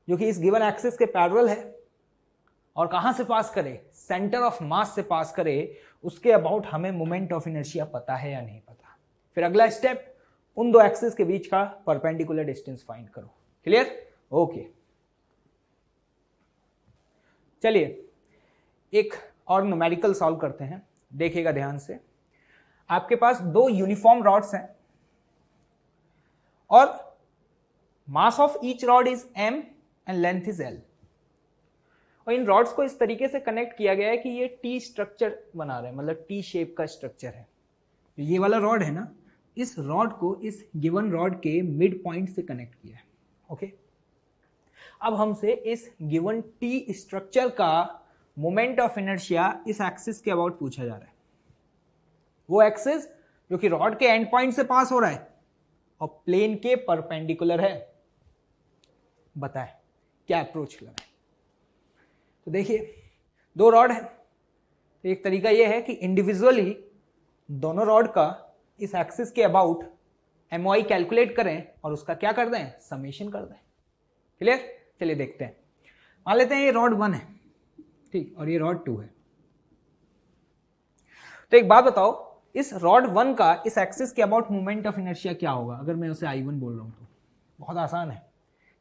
जो कि इस गिवन एक्सिस के पैरेलल है और कहां से पास करे, सेंटर ऑफ मास से पास करे, उसके अबाउट हमें मोमेंट ऑफ इनर्शिया पता है या नहीं पता। फिर अगला स्टेप, उन दो एक्सिस के बीच का परपेंडिकुलर डिस्टेंस फाइंड करो। क्लियर? ओके। चलिए एक और न्यूमेरिकल सॉल्व करते हैं, देखिएगा ध्यान से। आपके पास दो यूनिफॉर्म रॉड्स हैं और mass of each rod is m and length is l, और इन रॉड्स को इस तरीके से कनेक्ट किया गया है कि ये टी स्ट्रक्चर बना रहे हैं, मतलब टी शेप का स्ट्रक्चर है। तो ये वाला रॉड है ना, इस रॉड को इस गिवन रॉड के मिड पॉइंट से कनेक्ट किया है। ओके, अब हमसे इस गिवन टी स्ट्रक्चर का मोमेंट ऑफ इनर्शिया इस एक्सिस के अबाउट पूछा जा रहा है, वो एक्सिस जो कि रॉड के एंड पॉइंट से पास हो रहा है और प्लेन के परपेंडिकुलर है। बताएं क्या अप्रोच लगाएं। तो देखिए दो रॉड है, तो एक तरीका यह है कि इंडिविजुअली दोनों रॉड का इस एक्सिस के अबाउट MOI कैलकुलेट करें और उसका क्या कर दें, समेशन कर दें। क्लियर? चलिए देखते हैं। मान लेते हैं ये रॉड 1 है, ठीक, और ये रॉड 2 है। तो एक बात बताओ, इस रॉड 1 का इस एक्सिस के अबाउट मोमेंट ऑफ इनर्शिया क्या होगा, अगर मैं उसे I1 बोल रहा हूं तो? बहुत आसान है,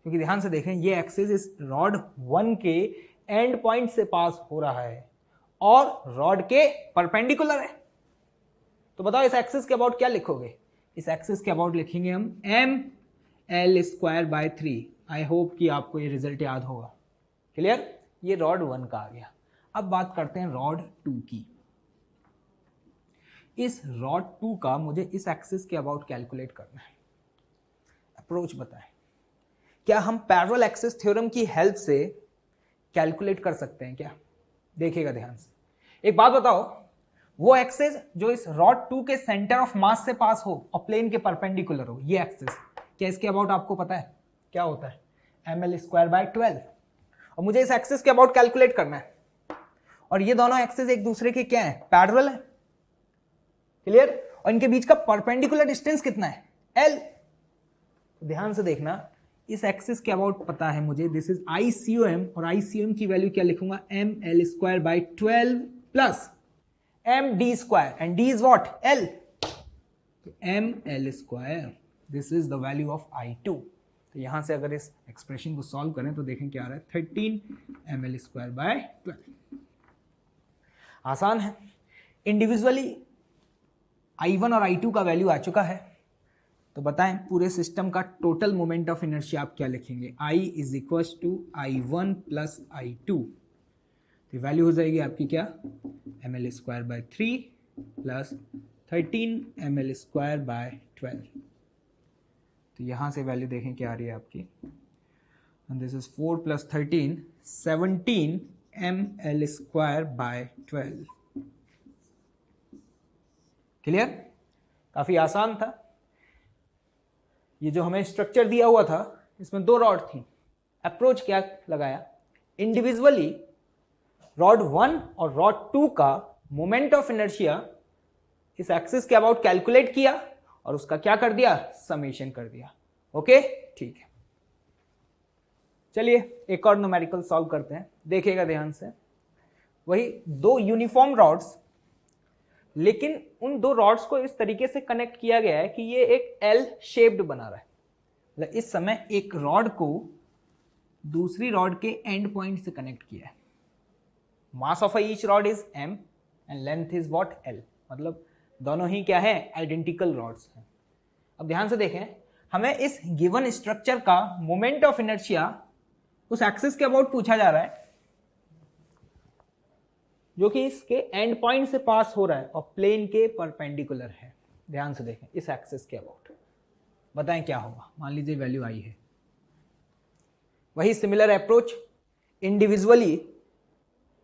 क्योंकि ध्यान से देखें ये एक्सिस इस रॉड 1 के एंड पॉइंट से पास हो रहा है और रॉड के परपेंडिकुलर है। तो बताओ इस एक्सिस के अबाउट क्या लिखोगे? इस एक्सिस के अबाउट लिखेंगे हम ml²/3। आई होप कि आपको ये रिजल्ट याद होगा। क्लियर? ये रॉड 1 का आ गया। अब बात करते हैं रॉड 2 की। इस रॉड 2 का मुझे इस एक्सिस के अबाउट कैलकुलेट करना है। अप्रोच बताएं। क्या हम पैरेलल एक्सिस थ्योरम की हेल्प से कैलकुलेट कर सकते हैं क्या? देखिएगा ध्यान से। एक बात बताओ, वो एक्सिस जो इस रॉड 2 के सेंटर ऑफ मास से पास हो और प्लेन के परपेंडिकुलर हो, ये एक्सिस, क्या इसके अबाउट आपको पता है क्या होता है? ml²/12। और मुझे इस एक्सिस के अबाउट कैलकुलेट करना है और ये दोनों एक्सिस एक दूसरे के क्या है? पैरेलल है। क्लियर? और इनके बीच का परपेंडिकुलर डिस्टेंस कितना है? l। ध्यान से देखना, इस एक्सिस के अबाउट पता है मुझे, दिस इज ICOM, और ICOM की वैल्यू क्या लिखूंगा? ml²/12 plus md², and d is what? l। ml², this is the value of I2। तो यहां से अगर इस एक्सप्रेशन को सॉल्व करें तो देखें क्या आ रहा है? 13 ml²/12। आसान है। इंडिविजुअली I1 और I2 का वैल्यू आ चुका है, तो बताएं पूरे सिस्टम का टोटल मोमेंट ऑफ इनर्शिया आप क्या लिखेंगे? I is equal to I1 plus I2। तो वैल्यू हो जाएगी आपकी क्या? ml²/3 plus 13 ml²/12। तो यहां से वैल्यू देखें क्या आ रही है आपकी? And this is 4 plus 13, 17 ml²/12। Clear? काफी आसान था। ये जो हमें स्ट्रक्चर दिया हुआ था, इसमें 2 रॉड थी। अप्रोच क्या लगाया? इंडिविजुअली रॉड 1 और रॉड 2 का मोमेंट ऑफ इनर्शिया इस एक्सिस के अबाउट कैलकुलेट किया और उसका क्या कर दिया? समेशन कर दिया। ओके, ठीक है। चलिए एक और न्यूमेरिकल सॉल्व करते हैं। देखिएगा ध्यान से। वही 2 यूनिफॉर्म रॉड्स, लेकिन उन 2 रॉड्स को इस तरीके से कनेक्ट किया गया है कि ये एक एल शेप्ड बना रहा है। मतलब इस समय एक रॉड को दूसरी रॉड के एंड पॉइंट से कनेक्ट किया है। Mass of each rod is m and length is what? l। मतलब दोनों ही क्या है? आइडेंटिकल रॉड्स हैं। अब ध्यान से देखें, हमें इस गिवन स्ट्रक्चर का मोमेंट ऑफ इनर्शिया उस एक्सिस के अबाउट पूछा जा रहा है जो कि इसके एंड पॉइंट से पास हो रहा है और प्लेन के परपेंडिकुलर है। ध्यान से देखें इस एक्सिस के अबाउट। बताएं क्या होगा? मान लीजिए वैल्यू आई है। वही सिमिलर अप्रोच, इंडिविजुअली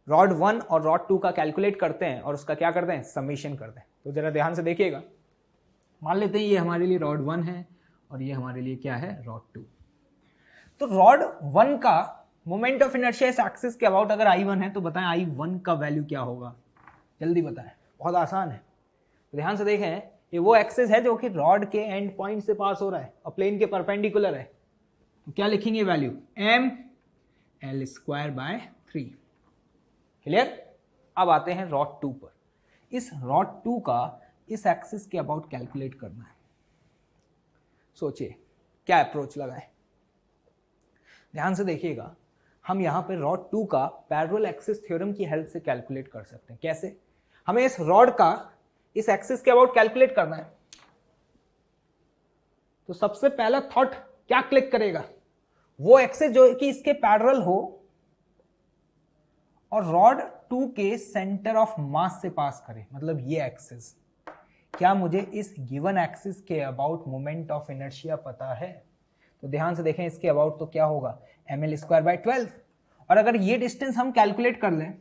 रॉड 1 और रॉड 2 का कैलकुलेट करते हैं और उसका क्या करते हैं? समेशन करते हैं। तो जरा ध्यान से देखिएगा। मान लेते हैं ये हमारे लिए रॉड 1 है और ये हमारे लिए क्या है? रॉड 2। तो रॉड 1 का मोमेंट ऑफ इनर्शिया इस एक्सिस के अबाउट अगर I1 है तो बताएं I1 का वैल्यू क्या होगा? जल्दी बताएं, बहुत आसान है। तो ध्यान से देखें, ये वो एक्सिस है जो कि रॉड के एंड पॉइंट से पास हो रहा है और प्लेन के परपेंडिकुलर है। तो क्या लिखेंगे वैल्यू? ml²/3। क्लियर? अब आते हैं रॉड 2 पर। इस रॉड 2 का इस एक्सिस के अबाउट कैलकुलेट करना है। सोचिए क्या अप्रोच लगाएं? ध्यान से देखिएगा, हम यहां पे रॉड 2 का पैरेलल एक्सिस थ्योरम की हेल्प से कैलकुलेट कर सकते हैं। कैसे? हमें इस रॉड का इस एक्सिस के अबाउट कैलकुलेट करना है, तो सबसे पहला थॉट क्या क्लिक करेगा? वो एक्सिस जो कि इसके पैरेलल हो और रॉड 2 के सेंटर ऑफ मास से पास करे, मतलब ये एक्सिस। क्या मुझे इस गिवन एक्सिस के अबाउट मोमेंट ऑफ इनर्शिया पता है? तो ध्यान से देखें, इसके अबाउट तो क्या होगा? ml²/12। और अगर ये डिस्टेंस हम कैलकुलेट कर लें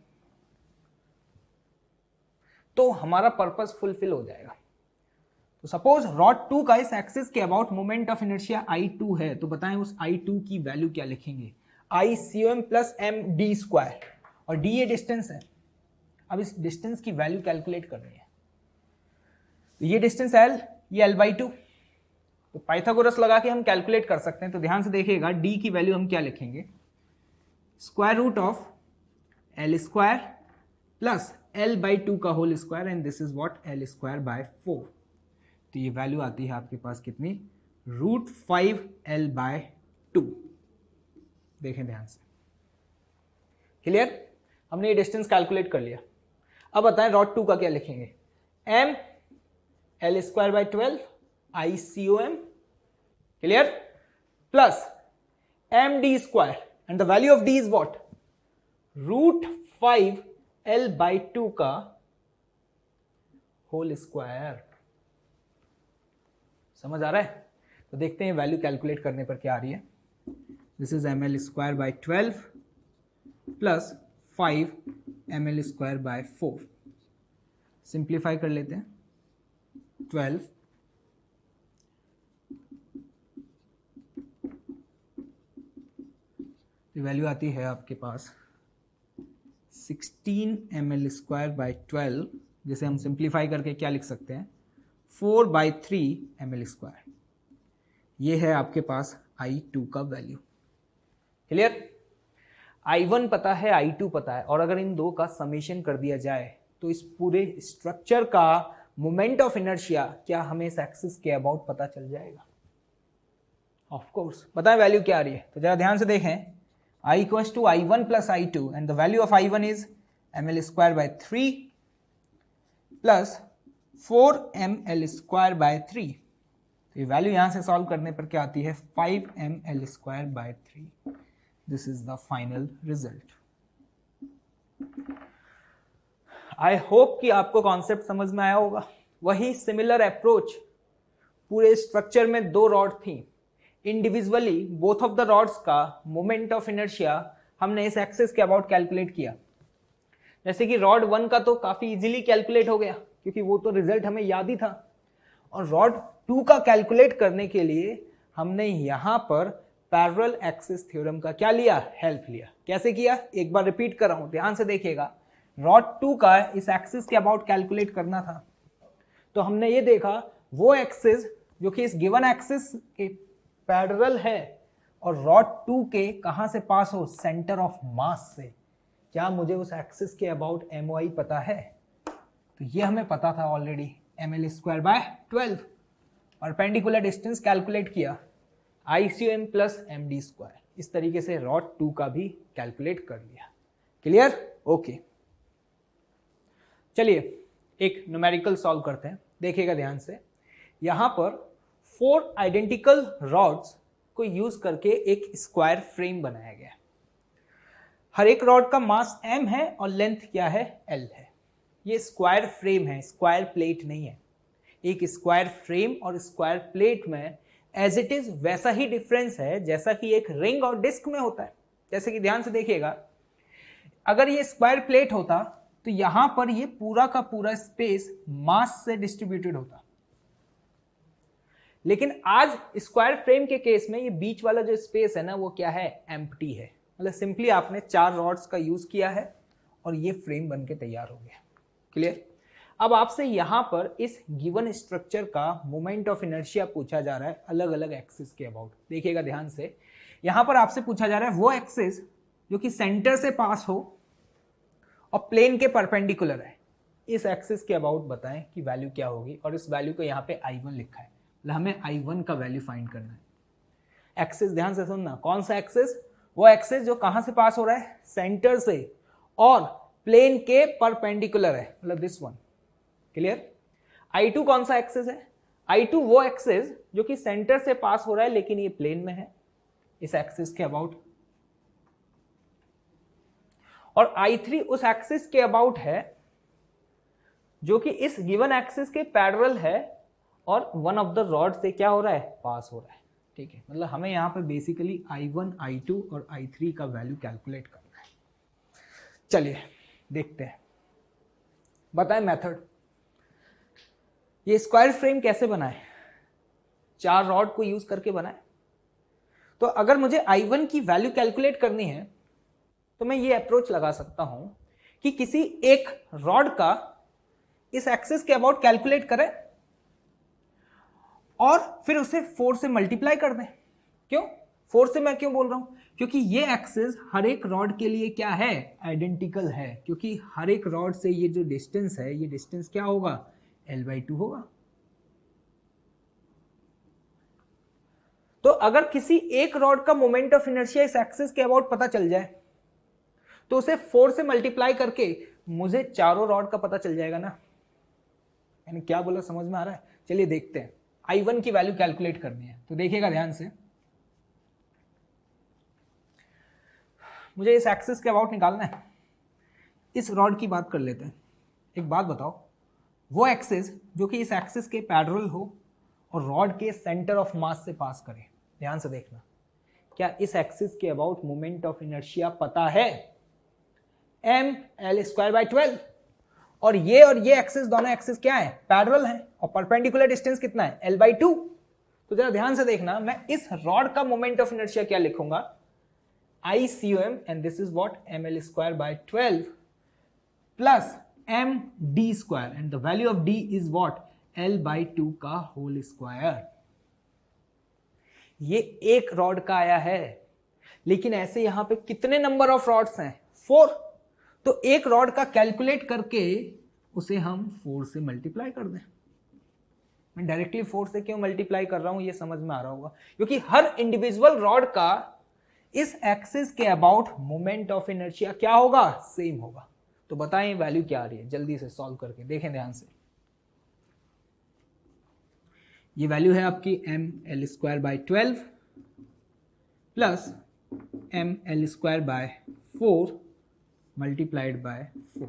तो हमारा पर्पस फुलफिल हो जाएगा। तो सपोज रॉड 2 का इस एक्सिस के about moment of inertia I2 है, तो बताएं उस I2 की वैल्यू क्या लिखेंगे? ICOM प्लस md², और d ये डिस्टेंस है। अब इस डिस्टेंस की वैल्यू कैलकुलेट करनी है। तो ये डिस्टेंस L, ये L/2, तो पाइथागोरस लगा के हम कैलकुलेट कर सकते हैं। तो ध्यान से देखिएगा, d की वैल्यू हम क्या लिखेंगे? √(L² प्लस L/2 का whole square, and this is what? L²/4। तो ये वैल्यू आती है आपके पास कितनी? √5 L/2। देखें ध्यान से, क्लियर? हमने ये डिस्टेंस कैलकुलेट कर लिया। अब बताएं रॉड 2 का क्या लिखेंगे, m l square by 12 ICOM, clear, plus m d square and the value of d is what, √5 l by 2 का होल स्क्वायर। समझ आ रहा है? तो देखते हैं वैल्यू कैलकुलेट करने पर क्या आ रही है। This is ml square by 12 plus 5 ml square bye 4। Simplify कर लेते हैं, 12 वैल्यू आती है आपके पास 16 ml स्क्वायर बाय 12, जिसे हम सिंप्लीफाई करके क्या लिख सकते हैं, 4/3 ml स्क्वायर। ये है आपके पास I2 का वैल्यू, क्लियर? I1 पता है, I2 पता है, और अगर इन दो का समेशन कर दिया जाए तो इस पूरे स्ट्रक्चर का मोमेंट ऑफ इनर्शिया क्या हमें इस एक्सिस के अबाउट पता चल जाएगा। ऑफ कोर्स बताएं वैल्यू क्या आ रही है, तो जरा ध्यान से देखें, I equals to I1 plus I2 and the value of I1 is ml square by 3 plus 4 ml square by 3। तो ये वैल्यू यहां से सॉल्व करने पर क्या आती है, 5 ml square by 3। This is the final result. I hope कि आपको कॉन्सेप्ट समझ में आया होगा। वही सिमिलर अप्रोच, पूरे स्ट्रक्चर में दो रॉड थी, individually both of the rods का मोमेंट ऑफ इनर्शिया हमने इस एक्सिस के अबाउट कैलकुलेट किया। जैसे कि रॉड 1 का तो काफी इजीली कैलकुलेट हो गया क्योंकि वो तो रिजल्ट हमें याद ही था, और रॉड 2 का कैलकुलेट करने के लिए हमने यहां पर पैरेलल एक्सिस थ्योरम का क्या लिया, हेल्प लिया। कैसे किया, एक बार रिपीट कर रहा हूं, ध्यान से देखिएगा। रॉड 2 का इस एक्सिस के अबाउट कैलकुलेट करना था, तो हमने ये देखा वो एक्सिस जो कि इस गिवन एक्सिस के पैरेलल है और रॉड 2 के कहां से पास हो, सेंटर ऑफ मास से। क्या मुझे उस एक्सिस के अबाउट MOI पता है? तो ये हमें पता था already, ml square bye 12। Perpendicular distance calculate किया, ICOM प्लस md स्क्वायर। इस तरीके से रॉड 2 का भी कैलकुलेट कर लिया। क्लियर? ओके, चलिए एक न्यूमेरिकल सॉल्व करते हैं। देखिएगा ध्यान से, यहां पर 4 आइडेंटिकल रॉड्स को यूज करके एक स्क्वायर फ्रेम बनाया गया। हर एक रॉड का मास m है और लेंथ क्या है, l है। ये स्क्वायर फ्रेम है, स्क्वायर प्लेट नहीं है। एक स्क्वायर फ्रेम और स्क्वायर प्लेट में एज इट इज वैसा ही डिफरेंस है जैसा कि एक रिंग और डिस्क में होता है। जैसे कि ध्यान से देखिएगा, अगर ये स्क्वायर प्लेट होता तो यहां पर ये पूरा का पूरा स्पेस मास से डिस्ट्रीब्यूटेड होता, लेकिन आज स्क्वायर फ्रेम के केस में ये बीच वाला जो स्पेस है ना, वो क्या है, एम्प्टी है। मतलब सिंपली आपने 4 रॉड्स का यूज किया है और ये फ्रेम बन के तैयार हो गया। क्लियर? अब आपसे यहां पर इस गिवन स्ट्रक्चर का मोमेंट ऑफ इनर्शिया पूछा जा रहा है अलग अलग एक्सिस के अबाउट। देखिएगा ध्यान से, यहां पर आपसे पूछा जा रहा है वो एक्सिस जो कि सेंटर से पास हो और प्लेन के परपेंडिकुलर है। इस एक्सिस के अबाउट बताएं कि वैल्यू क्या होगी, और इस वैल्यू को यहाँ पे I1 लिखा है, मतलब हमें I1 का वैल्यू फाइंड करना है। एक्सिस ध्यान से सुनना, कौन सा एक्सिस, वो एक्सिस जो कहां से पास हो रहा है, सेंटर से और प्लेन के परपेंडिकुलर है, मतलब दिस वन। क्लियर? I2 कौन सा एक्सिस है, I2 वो एक्सिस जो कि सेंटर से पास हो रहा है लेकिन ये प्लेन में है, इस एक्सिस के अबाउट। और I3 उस एक्सिस के अबाउट है जो कि इस गिवन एक्सिस के पैरेलल है और वन ऑफ द रॉड से क्या हो रहा है, पास हो रहा है। ठीक है, मतलब हमें यहां पर बेसिकली I1, I2 और I3 का वैल्यू कैलकुलेट करना है। चलिए देखते हैं, बताएं मेथड। ये स्क्वायर फ्रेम कैसे बनाए, 4 रॉड को यूज करके बनाए। तो अगर मुझे I1 की वैल्यू कैलकुलेट करनी है तो मैं ये अप्रोच लगा सकता हूं कि किसी एक रॉड का इस एक्सिस के अबाउट कैलकुलेट करें और फिर उसे 4 से मल्टीप्लाई कर दें। क्यों 4 से मैं क्यों बोल रहा हूं, क्योंकि ये एक्सिस हर एक रॉड के लिए क्या है, आइडेंटिकल है, क्योंकि हर एक रॉड से ये जो डिस्टेंस है, ये डिस्टेंस क्या होगा, L/2 होगा। तो तो अगर किसी एक रॉड का मोमेंट ऑफ इनर्शिया इस एक्सिस के अबाउट पता चल जाए तो उसे 4 से मल्टीप्लाई करके मुझे चारों रॉड का पता चल जाएगा ना। यानी क्या बोला, समझ में आ रहा है? चलिए देखते हैं। I1 की वैल्यू कैलकुलेट करनी है, तो देखिएगा ध्यान से। मुझे इस एक्सिस के अबाउट निकालना है। इस रॉड की बात कर लेते हैं। एक बात बताओ, वो एक्सिस जो कि इस एक्सिस के पैरेलल हो और रॉड के सेंटर ऑफ मास से पास करे, ध्यान से देखना, क्या इस एक्सिस के अबाउट मोमेंट ऑफ इनर्शिया पता है? mL²/12। और ये एक्सिस, दोनों एक्सिस क्या है? पैरेलल है। और परपेंडिकुलर डिस्टेंस कितना है? L/2। तो जरा ध्यान से देखना, मैं इस रॉड का मोमेंट ऑफ इनर्शिया क्या लिखूंगा? ICOM, and this is what? mL²/12 plus md², and the value of d is what? L/2 का होल स्क्वायर। ये एक रॉड का आया है, लेकिन ऐसे यहां पे कितने नंबर ऑफ रॉड्स हैं? 4। तो एक रॉड का कैलकुलेट करके उसे हम 4 से मल्टीप्लाई कर दें। मैं डायरेक्टली 4 से क्यों मल्टीप्लाई कर रहा हूं, ये समझ में आ रहा होगा, क्योंकि हर इंडिविजुअल रॉड का इस एक्सिस के अबाउट मोमेंट ऑफ इनर्शिया क्या होगा? सेम होगा। तो बताएं वैल्यू क्या आ रही है, जल्दी से सॉल्व करके देखें ध्यान से। ये वैल्यू है आपकी mL²/12 plus mL²/4 multiplied by 4।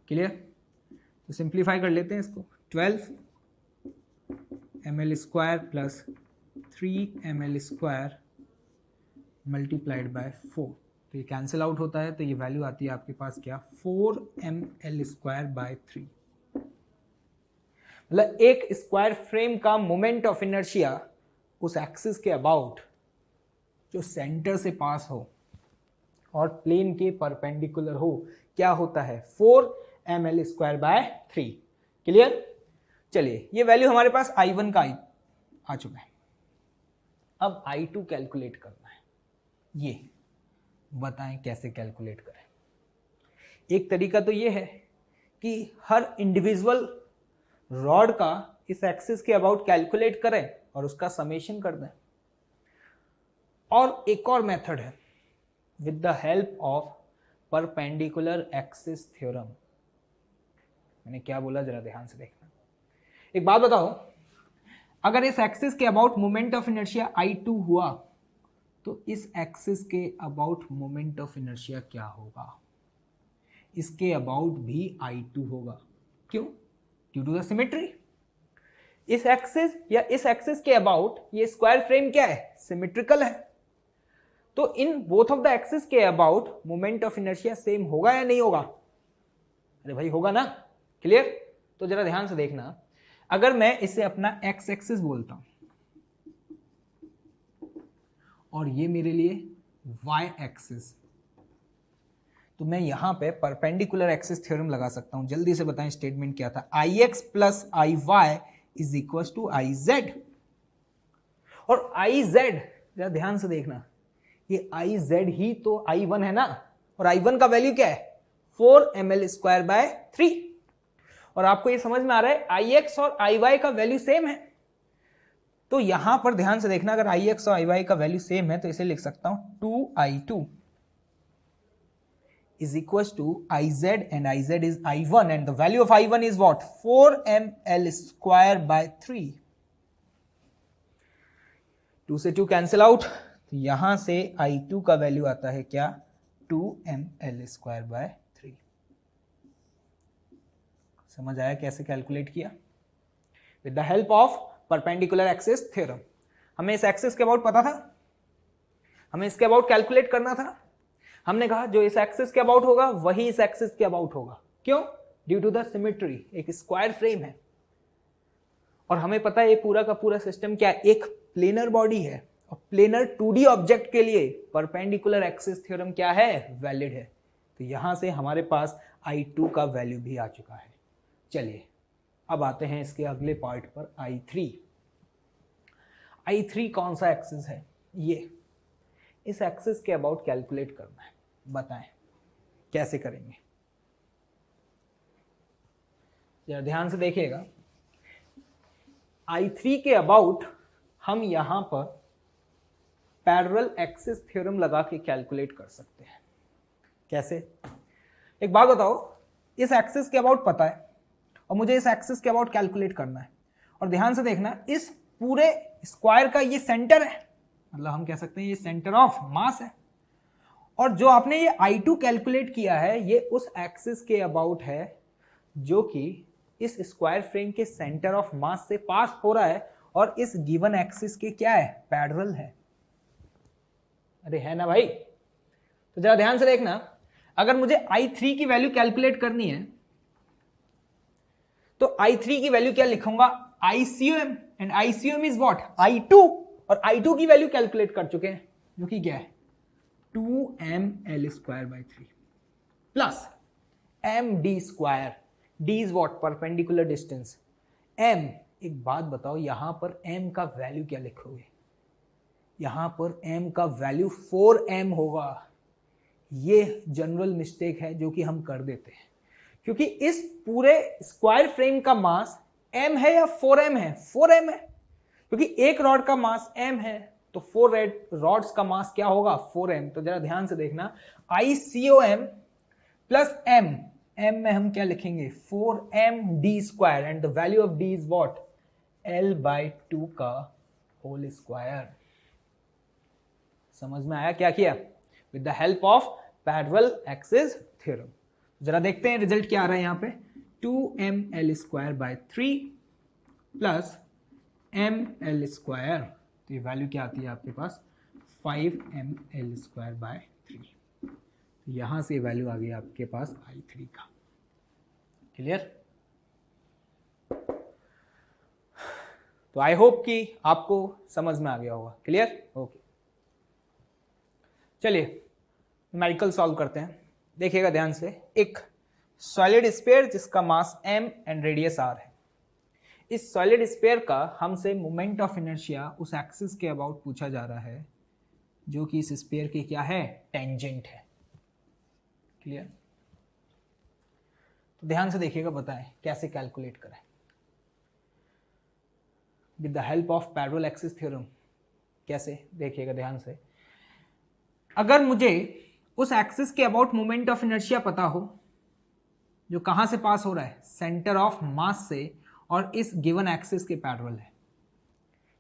Clear? तो सिंप्लीफाई कर लेते हैं इसको। 12 mL² plus 3 mL² multiplied by 4। तो ये कैंसिल आउट होता है, तो ये वैल्यू आती है आपके पास क्या? 4 mL²/3। मतलब एक स्क्वायर फ्रेम का मोमेंट ऑफ इनर्शिया उस एक्सिस के अबाउट जो सेंटर से पास हो और प्लेन के परपेंडिकुलर हो, क्या होता है? 4 mL²/3। क्लियर? चलिए, ये वैल्यू हमारे पास I1 का आ चुका है। अब I2 कैलकुलेट करना है। ये बताएं कैसे कैलकुलेट करें। एक तरीका तो ये है कि हर इंडिविजुअल रॉड का इस एक्सिस के अबाउट कैलकुलेट करें और उसका समेशन कर दें। और एक और मेथड है, with the help of perpendicular axis theorem. मैंने क्या बोला, जरा ध्यान से देखना। एक बात बताओ, अगर इस एक्सिस के about moment of inertia I2 हुआ तो इस एक्सिस के अबाउट मोमेंट ऑफ इनर्शिया क्या होगा? इसके अबाउट भी I2 होगा। क्यों? Due to the symmetry. इस एक्सिस या इस एक्सिस के अबाउट ये स्क्वायर फ्रेम क्या है? सिमेट्रिकल है। तो in both of the axis के about moment of inertia same होगा या नहीं होगा? अरे भाई होगा ना। क्लियर? तो जरा ध्यान से देखना, अगर मैं इसे अपना एक्स एक्सिस बोलता हूं और ये मेरे लिए वाई एक्सिस, तो मैं यहां पे परपेंडिकुलर एक्सिस थ्योरम लगा सकता हूं। जल्दी से बताएं स्टेटमेंट क्या था? IX plus IY is equal to IZ। और IZ, जरा ध्यान से देखना, ये IZ ही तो I1 है ना, और I1 का वैल्यू क्या है? 4 mL²/3। और आपको ये समझ में आ रहा है IX और IY का वैल्यू सेम है। तो यहां पर ध्यान से देखना, अगर IX और IY का वैल्यू सेम है तो इसे लिख सकता हूं 2I2 is equals to IZ, and IZ is I1, and the value of I1 is what? 4 mL²/3। 2 से 2 कैंसिल आउट, तो यहां से I2 का वैल्यू आता है क्या? 2 mL²/3। समझ आया कैसे कैलकुलेट किया? With the help of perpendicular axis theorem. हमें इस एक्सिस के अबाउट पता था, हमें इसके अबाउट कैलकुलेट करना था। हमने कहा जो इस एक्सिस के अबाउट होगा वही इस एक्सिस के अबाउट होगा। क्यों? Due to the symmetry. एक स्क्वायर फ्रेम है और हमें पता है ये पूरा का पूरा सिस्टम क्या है? एक प्लेनर बॉडी है, और प्लेनर 2D ऑब्जेक्ट के लिए परपेंडिकुलर एक्सिस थ्योरम क्या है? वैलिड है। तो यहां से हमारे पास I2 का वैल्यू भी आ चुका है। चलिए अब आते हैं इसके अगले पार्ट पर, I3। I3 कौन सा एक्सिस है? ये इस एक्सिस के अबाउट कैलकुलेट करना है। बताएं कैसे करेंगे? जरा ध्यान से देखिएगा, I3 के अबाउट हम यहां पर पैरेलल एक्सिस थ्योरम लगा के कैलकुलेट कर सकते हैं। कैसे? एक बात बताओ, इस एक्सिस के अबाउट पता है और मुझे इस एक्सिस के अबाउट कैलकुलेट करना है, और ध्यान से देखना, इस पूरे स्क्वायर का ये सेंटर है, मतलब हम कह सकते हैं ये सेंटर ऑफ मास है, और जो आपने ये I2 कैलकुलेट किया है ये उस एक्सिस के अबाउट है जो कि इस स्क्वायर फ्रेम के सेंटर ऑफ मास से पास हो रहा है और इस गिवन एक्सिस के क्या है, पैरेलल है। अरे है ना भाई? तो जरा ध्यान से देखना, अगर मुझे I3 की वैल्यू कैलकुलेट करनी है तो I3 की वैल्यू क्या लिखूंगा, ICOM, and ICOM is what, I2, और I2 की वैल्यू कैलकुलेट कर चुके हैं जो कि क्या है 2ml²/3 plus md², d is what, perpendicular distance, m, एक बात बताओ यहां पर m का वैल्यू क्या लिखोगे, यहां पर m का वैल्यू 4m होगा। ये जनरल मिस्टेक है जो कि हम कर देते हैं, क्योंकि इस पूरे स्क्वायर फ्रेम का मास m है या 4m है, 4m है, क्योंकि एक रॉड का मास m है तो 4 रॉड्स का मास क्या होगा, 4m। तो जरा ध्यान से देखना, ICOM प्लस m, m में हम क्या लिखेंगे 4md² and the value of d is what, L/2 का होल स्क्वायर। समझ में आया क्या किया, with the help of parallel axis theorem. जरा देखते हैं रिजल्ट क्या आ रहा है यहाँ पे, 2ml²/3 प्लस ml², तो ये वैल्यू क्या आती है आपके पास 5ml²/3, तो यहां से वैल्यू आ गई आपके पास I3 का। क्लियर? तो आई होप कि आपको समझ में आ गया होगा। क्लियर? ओके, चलिए न्यूमेरिकल सॉल्व करते हैं। देखिएगा ध्यान से, एक सॉलिड स्फीयर जिसका मास m एंड रेडियस r है, इस सॉलिड स्फीयर का हमसे मोमेंट ऑफ इनर्शिया उस एक्सिस के अबाउट पूछा जा रहा है जो कि इस स्फीयर की क्या है, टेंजेंट है। क्लियर? तो ध्यान से देखिएगा, बताएं कैसे कैलकुलेट करें with the help of parallel axis theorem. कैसे? देखिएगा ध्यान से, अगर मुझे उस एक्सिस के अबाउट मोमेंट ऑफ इनर्शिया पता हो जो कहां से पास हो रहा है, सेंटर ऑफ मास से, और इस गिवन एक्सिस के पैरेलल है।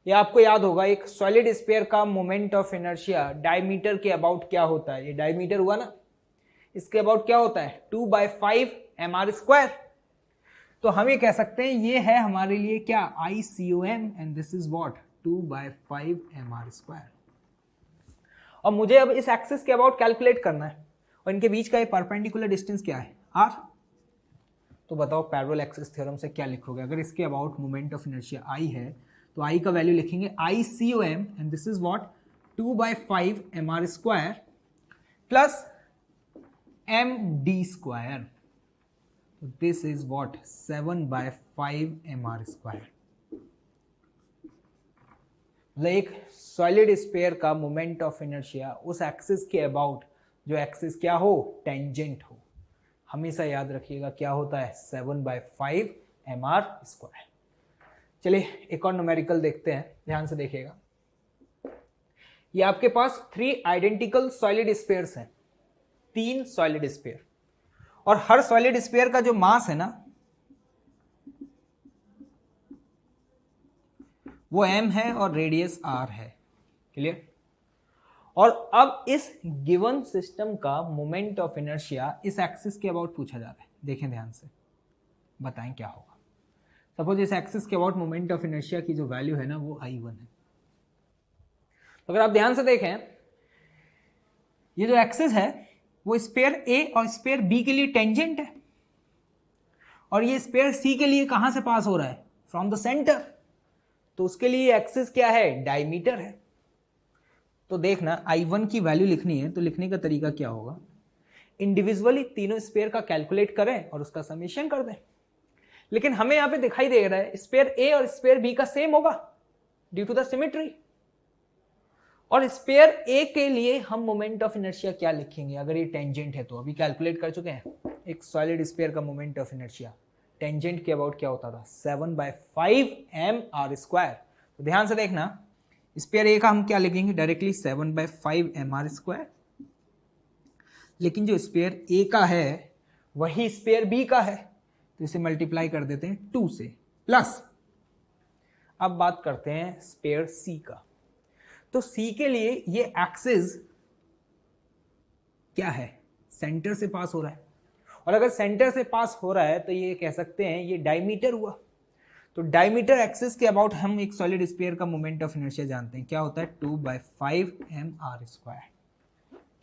ये आपको याद होगा, एक सॉलिड स्फीयर का मोमेंट ऑफ इनर्शिया डायमीटर के अबाउट क्या होता है, ये डायमीटर हुआ ना, इसके अबाउट क्या होता है 2/5 mr²। तो हम ये कह सकते हैं ये है हमारे लिए क्या, ICOM, and this is what 2/5 mr²। और मुझे अब इस एक्सिस के अबाउट कैलकुलेट करना है, और इनके बीच का ये परपेंडिकुलर डिस्टेंस क्या है, r। तो बताओ पैरेलल एक्सिस थ्योरम से क्या लिखोगे, अगर इसके about moment of inertia I है तो I का वैल्यू लिखेंगे ICOM, and this is what 2/5 mr² plus md², तो दिस इज व्हाट 7/5 mr²। मतलब एक सॉलिड स्फीयर का मोमेंट ऑफ इनर्शिया उस एक्सिस के अबाउट जो एक्सिस क्या हो, टेंजेंट हो, हमेशा याद रखिएगा क्या होता है 7/5 mr²। चलिए एक और न्यूमेरिकल देखते हैं, ध्यान से देखिएगा। ये आपके पास 3 आइडेंटिकल सॉलिड स्फीयर्स हैं, 3 सॉलिड स्फीयर, और हर सॉलिड स्फीयर का जो मास है ना वो m है और रेडियस r है। क्लियर? और अब इस गिवन सिस्टम का मोमेंट ऑफ इनर्शिया इस एक्सिस के अबाउट पूछा जा रहा है। देखें ध्यान से, बताएं क्या होगा। सपोज इस एक्सिस के अबाउट मोमेंट ऑफ इनर्शिया की जो वैल्यू है ना वो I1 है। तो अगर आप ध्यान से देखें, ये जो एक्सिस है वो स्फीयर A और स्फीयर B के लिए टेंजेंट है, और ये स्फीयर C के लिए कहां से पास हो रहा है, फ्रॉम द सेंटर। तो उसके लिए एक्सिस क्या है, डायमीटर है। तो देखना I1 की वैल्यू लिखनी है तो लिखने का तरीका क्या होगा, इंडिविजुअली तीनों स्फीयर का कैलकुलेट करें और उसका समेशन कर दें। लेकिन हमें यहां पे दिखाई दे रहा है स्फीयर A और स्फीयर B का सेम होगा ड्यू टू द सिमेट्री। और स्फीयर A के लिए हम मोमेंट ऑफ इनर्शिया क्या लिखेंगे, अगर ये टेंजेंट है तो अभी कैलकुलेट कर चुके हैं। एक सॉलिड स्फीयर का मोमेंट ऑफ इनर्शिया टेंजेंट के अबाउट क्या होता था 7/5 mr²। तो ध्यान से देखना, स्पेयर ए का हम क्या लिखेंगे डायरेक्टली 7/5 mr², लेकिन जो स्पेयर ए का है वही स्पेयर बी का है, तो इसे मल्टीप्लाई कर देते हैं 2 से, प्लस अब बात करते हैं स्पेयर सी का। तो सी के लिए ये एक्सिस क्या है, सेंटर से पास हो रहा है, और अगर सेंटर से पास हो रहा है तो ये कह सकते हैं ये डायमीटर हुआ। तो डायमीटर एक्सिस के अबाउट हम एक सॉलिड स्फीयर का मोमेंट ऑफ इनर्शिया जानते हैं, क्या होता है 2/5 mr²।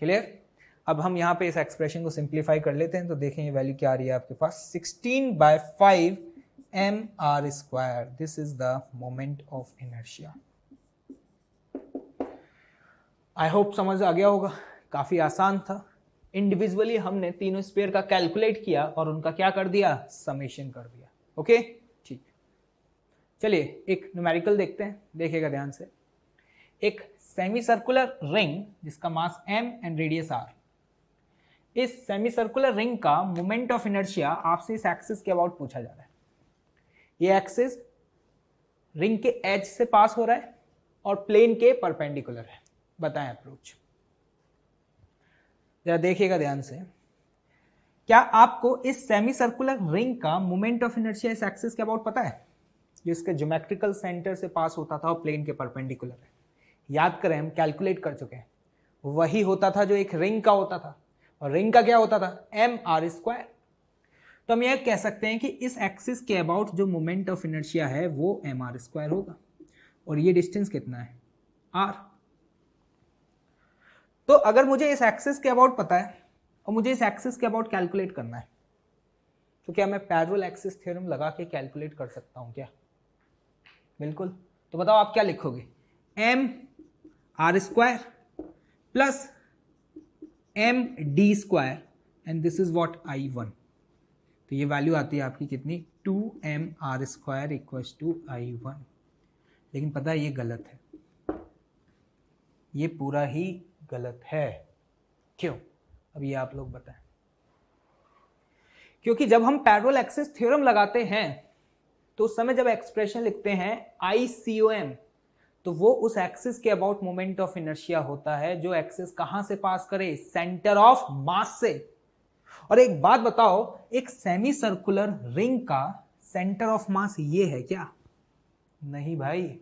क्लियर। अब हम यहाँ पे इस एक्सप्रेशन को सिंप्लीफाई कर लेते हैं, तो देखें ये वैल्यू क्या आ रही है आपके पास 16/5 mr²। This is the moment of inertia. I hope समझ आ गया होगा, काफी आसान था। इंडिविजुअली हमने तीनों स्पेयर का कैलकुलेट किया और उनका क्या कर दिया, समेशन कर दिया। ओके ठीक, चलिए एक न्यूमेरिकल देखते हैं, देखिएगा ध्यान से। एक सेमी सर्कुलर रिंग जिसका मास m एंड रेडियस r, इस सेमी सर्कुलर रिंग का मोमेंट ऑफ इनर्शिया आपसे इस एक्सिस के अबाउट पूछा जा रहा है। ये एक्सिस रिंग के एज से पास हो रहा है और प्लेन के परपेंडिकुलर है, बताएं अप्रोच। जरा देखिएगा ध्यान से, क्या आपको इस सेमी सर्कुलर रिंग का मोमेंट ऑफ इनर्शिया इस एक्सिस के अबाउट पता है, जिसके ज्योमेट्रिकल सेंटर से पास होता था और प्लेन के परपेंडिकुलर है। याद करें हम कैलकुलेट कर चुके हैं, वही होता था जो एक रिंग का होता था, और रिंग का क्या होता था mr²। तो हम यह कह सकते हैं कि इस एक्सिस के अबाउट जो मोमेंट ऑफ इनर्शिया है वो mr² होगा, और ये डिस्टेंस कितना है r। तो अगर मुझे इस एक्सिस के अबाउट पता है और मुझे इस एक्सिस के अबाउट कैलकुलेट करना है, तो क्या मैं पैरेलल एक्सिस थ्योरम लगा के कैलकुलेट कर सकता हूं क्या? बिल्कुल। तो बताओ आप क्या लिखोगे, mr² plus md² and this is what I1। तो ये वैल्यू आती है आपकी कितनी, 2mr² इक्वल्स टू I1। लेकिन पता है ये गलत है, ये पूरा ही गलत है। क्यों? अब ये आप लोग बताएं। क्योंकि जब हम पैरेलल एक्सिस थ्योरम लगाते हैं तो उस समय जब एक्सप्रेशन लिखते हैं ICOM, तो वो उस एक्सिस के अबाउट मोमेंट ऑफ इनर्शिया होता है जो एक्सिस कहां से पास करे, सेंटर ऑफ मास से। और एक बात बताओ, एक सेमी सर्कुलर रिंग का सेंटर ऑफ मास ये है क्या? नहीं भाई,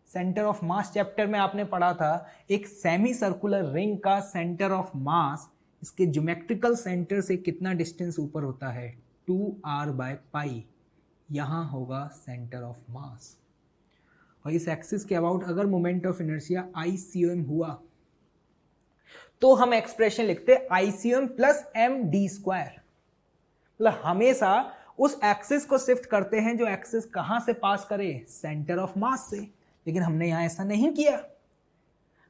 सेंटर ऑफ मास चैप्टर में आपने पढ़ा था, एक सेमी सर्कुलर रिंग का सेंटर ऑफ मास इसके ज्योमेट्रिकल सेंटर से कितना डिस्टेंस ऊपर होता है, 2r/π। यहां होगा सेंटर ऑफ मास। और इस एक्सिस के अबाउट अगर मोमेंट ऑफ इनर्शिया ICOM हुआ तो हम एक्सप्रेशन लिखते ICOM प्लस md²। मतलब हमेशा उस एक्सिस को शिफ्ट करते हैं जो एक्सिस कहां से पास करे, सेंटर ऑफ मास से। लेकिन हमने यहां ऐसा नहीं किया,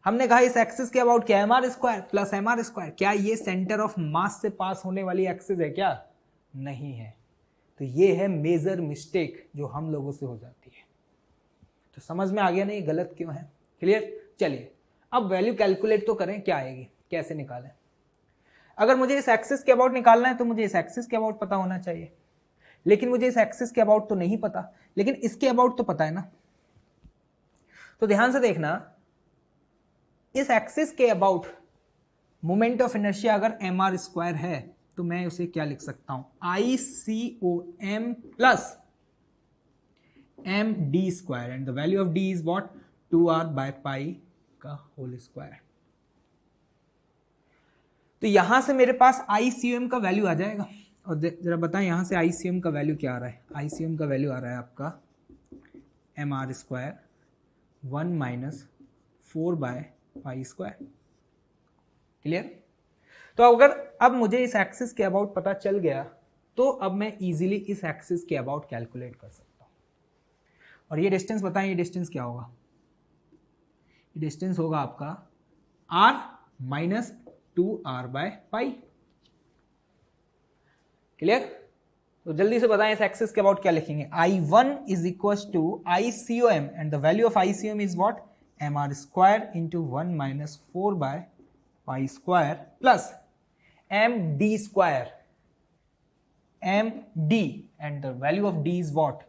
हमने कहा इस एक्सिस के अबाउट क्या, mr² प्लस mr²। क्या ये सेंटर ऑफ मास से पास होने वाली एक्सिस है क्या? नहीं है। तो ये है मेजर मिस्टेक जो हम लोगों से हो जाती है। तो समझ में आ गया नहीं गलत क्यों है? क्लियर। चलिए अब वैल्यू कैलकुलेट तो करें, क्या आएगी, कैसे निकालें। अगर मुझे इस एक्सिस के अबाउट निकालना है तो मुझे इस एक्सिस के अबाउट पता होना चाहिए, लेकिन मुझे इस एक्सिस के अबाउट तो नहीं पता, लेकिन इसके अबाउट तो पता है ना। तो ध्यान से देखना, इस एक्सिस के अबाउट मोमेंट ऑफ इनर्शिया अगर mr² है तो मैं उसे क्या लिख सकता हूं, ICOM plus md² and the value of d is what, 2r/π का होल स्क्वायर। तो यहां से मेरे पास ICOM का वैल्यू आ जाएगा। और जरा बताएं यहां से ICOM का वैल्यू क्या आ रहा है, ICOM का वैल्यू आ रहा है आपका mr² 1 - 4/π²। क्लियर। तो अगर अब मुझे इस एक्सिस के अबाउट पता चल गया तो अब मैं इजीली इस एक्सिस के अबाउट कैलकुलेट कर सकता हूं। और ये डिस्टेंस बताएं, ये डिस्टेंस क्या होगा, ये डिस्टेंस होगा आपका r - 2r/π। क्लियर। तो जल्दी से बताएं इस एक्सिस के अबाउट क्या लिखेंगे, I1 is equal to ICOM and the value of ICOM is what, mr² into 1 - 4/π² plus md², md and the value of d is what,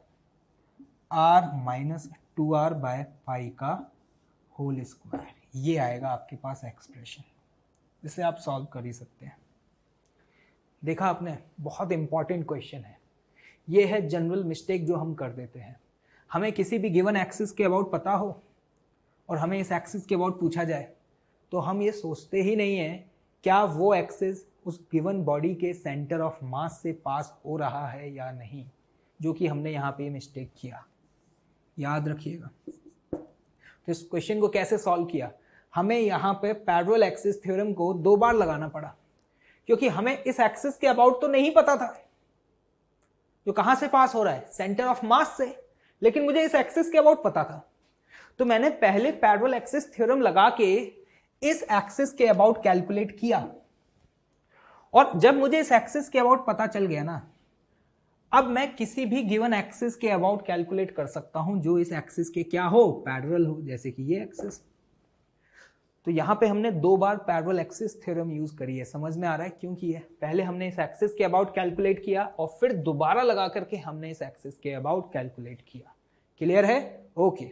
r - 2r/π का होल स्क्वायर, ये आएगा आपके पास एक्सप्रेशन, जिसे आप सॉल्व कर ही सकते हैं। देखा आपने, बहुत इंपॉर्टेंट क्वेश्चन है। ये है जनरल मिस्टेक जो हम कर देते हैं। हमें किसी भी गिवन एक्सिस के अबाउट पता हो और हमें इस एक्सिस के अबाउट पूछा जाए तो हम ये सोचते ही नहीं है क्या वो एक्सिस उस गिवन बॉडी के सेंटर ऑफ मास से पास हो रहा है या नहीं, जो कि हमने यहाँ पे मिस्टेक किया। याद रखिएगा। तो इस क्वेश्चन को कैसे सॉल्व किया, हमें यहाँ पे पैरेलल एक्सिस थ्योरम को 2 बार लगाना पड़ा, क्योंकि हमें इस एक्सिस के अबाउट तो नहीं पता था जो कहां से पास हो रहा है, सेंटर ऑफ मास से, लेकिन मुझे इस एक्सिस के अबाउट पता था। तो मैंने पहले पैरेलल एक्सिस थ्योरम लगा के इस एक्सिस के अबाउट कैलकुलेट किया, और जब मुझे इस एक्सिस के अबाउट पता चल गया ना, अब मैं किसी भी गिवन एक्सिस के अबाउट कैलकुलेट कर सकता हूं जो इस एक्सिस के क्या हो, पैरेलल हो, जैसे कि ये एक्सिस। तो यहां पे हमने 2 बार पैरेलल एक्सिस थ्योरम यूज करी है। समझ में आ रहा है क्यों किया है? पहले हमने इस एक्सिस के अबाउट कैलकुलेट किया और फिर दोबारा लगा करके हमने इस एक्सिस के अबाउट कैलकुलेट किया। क्लियर है? ओके।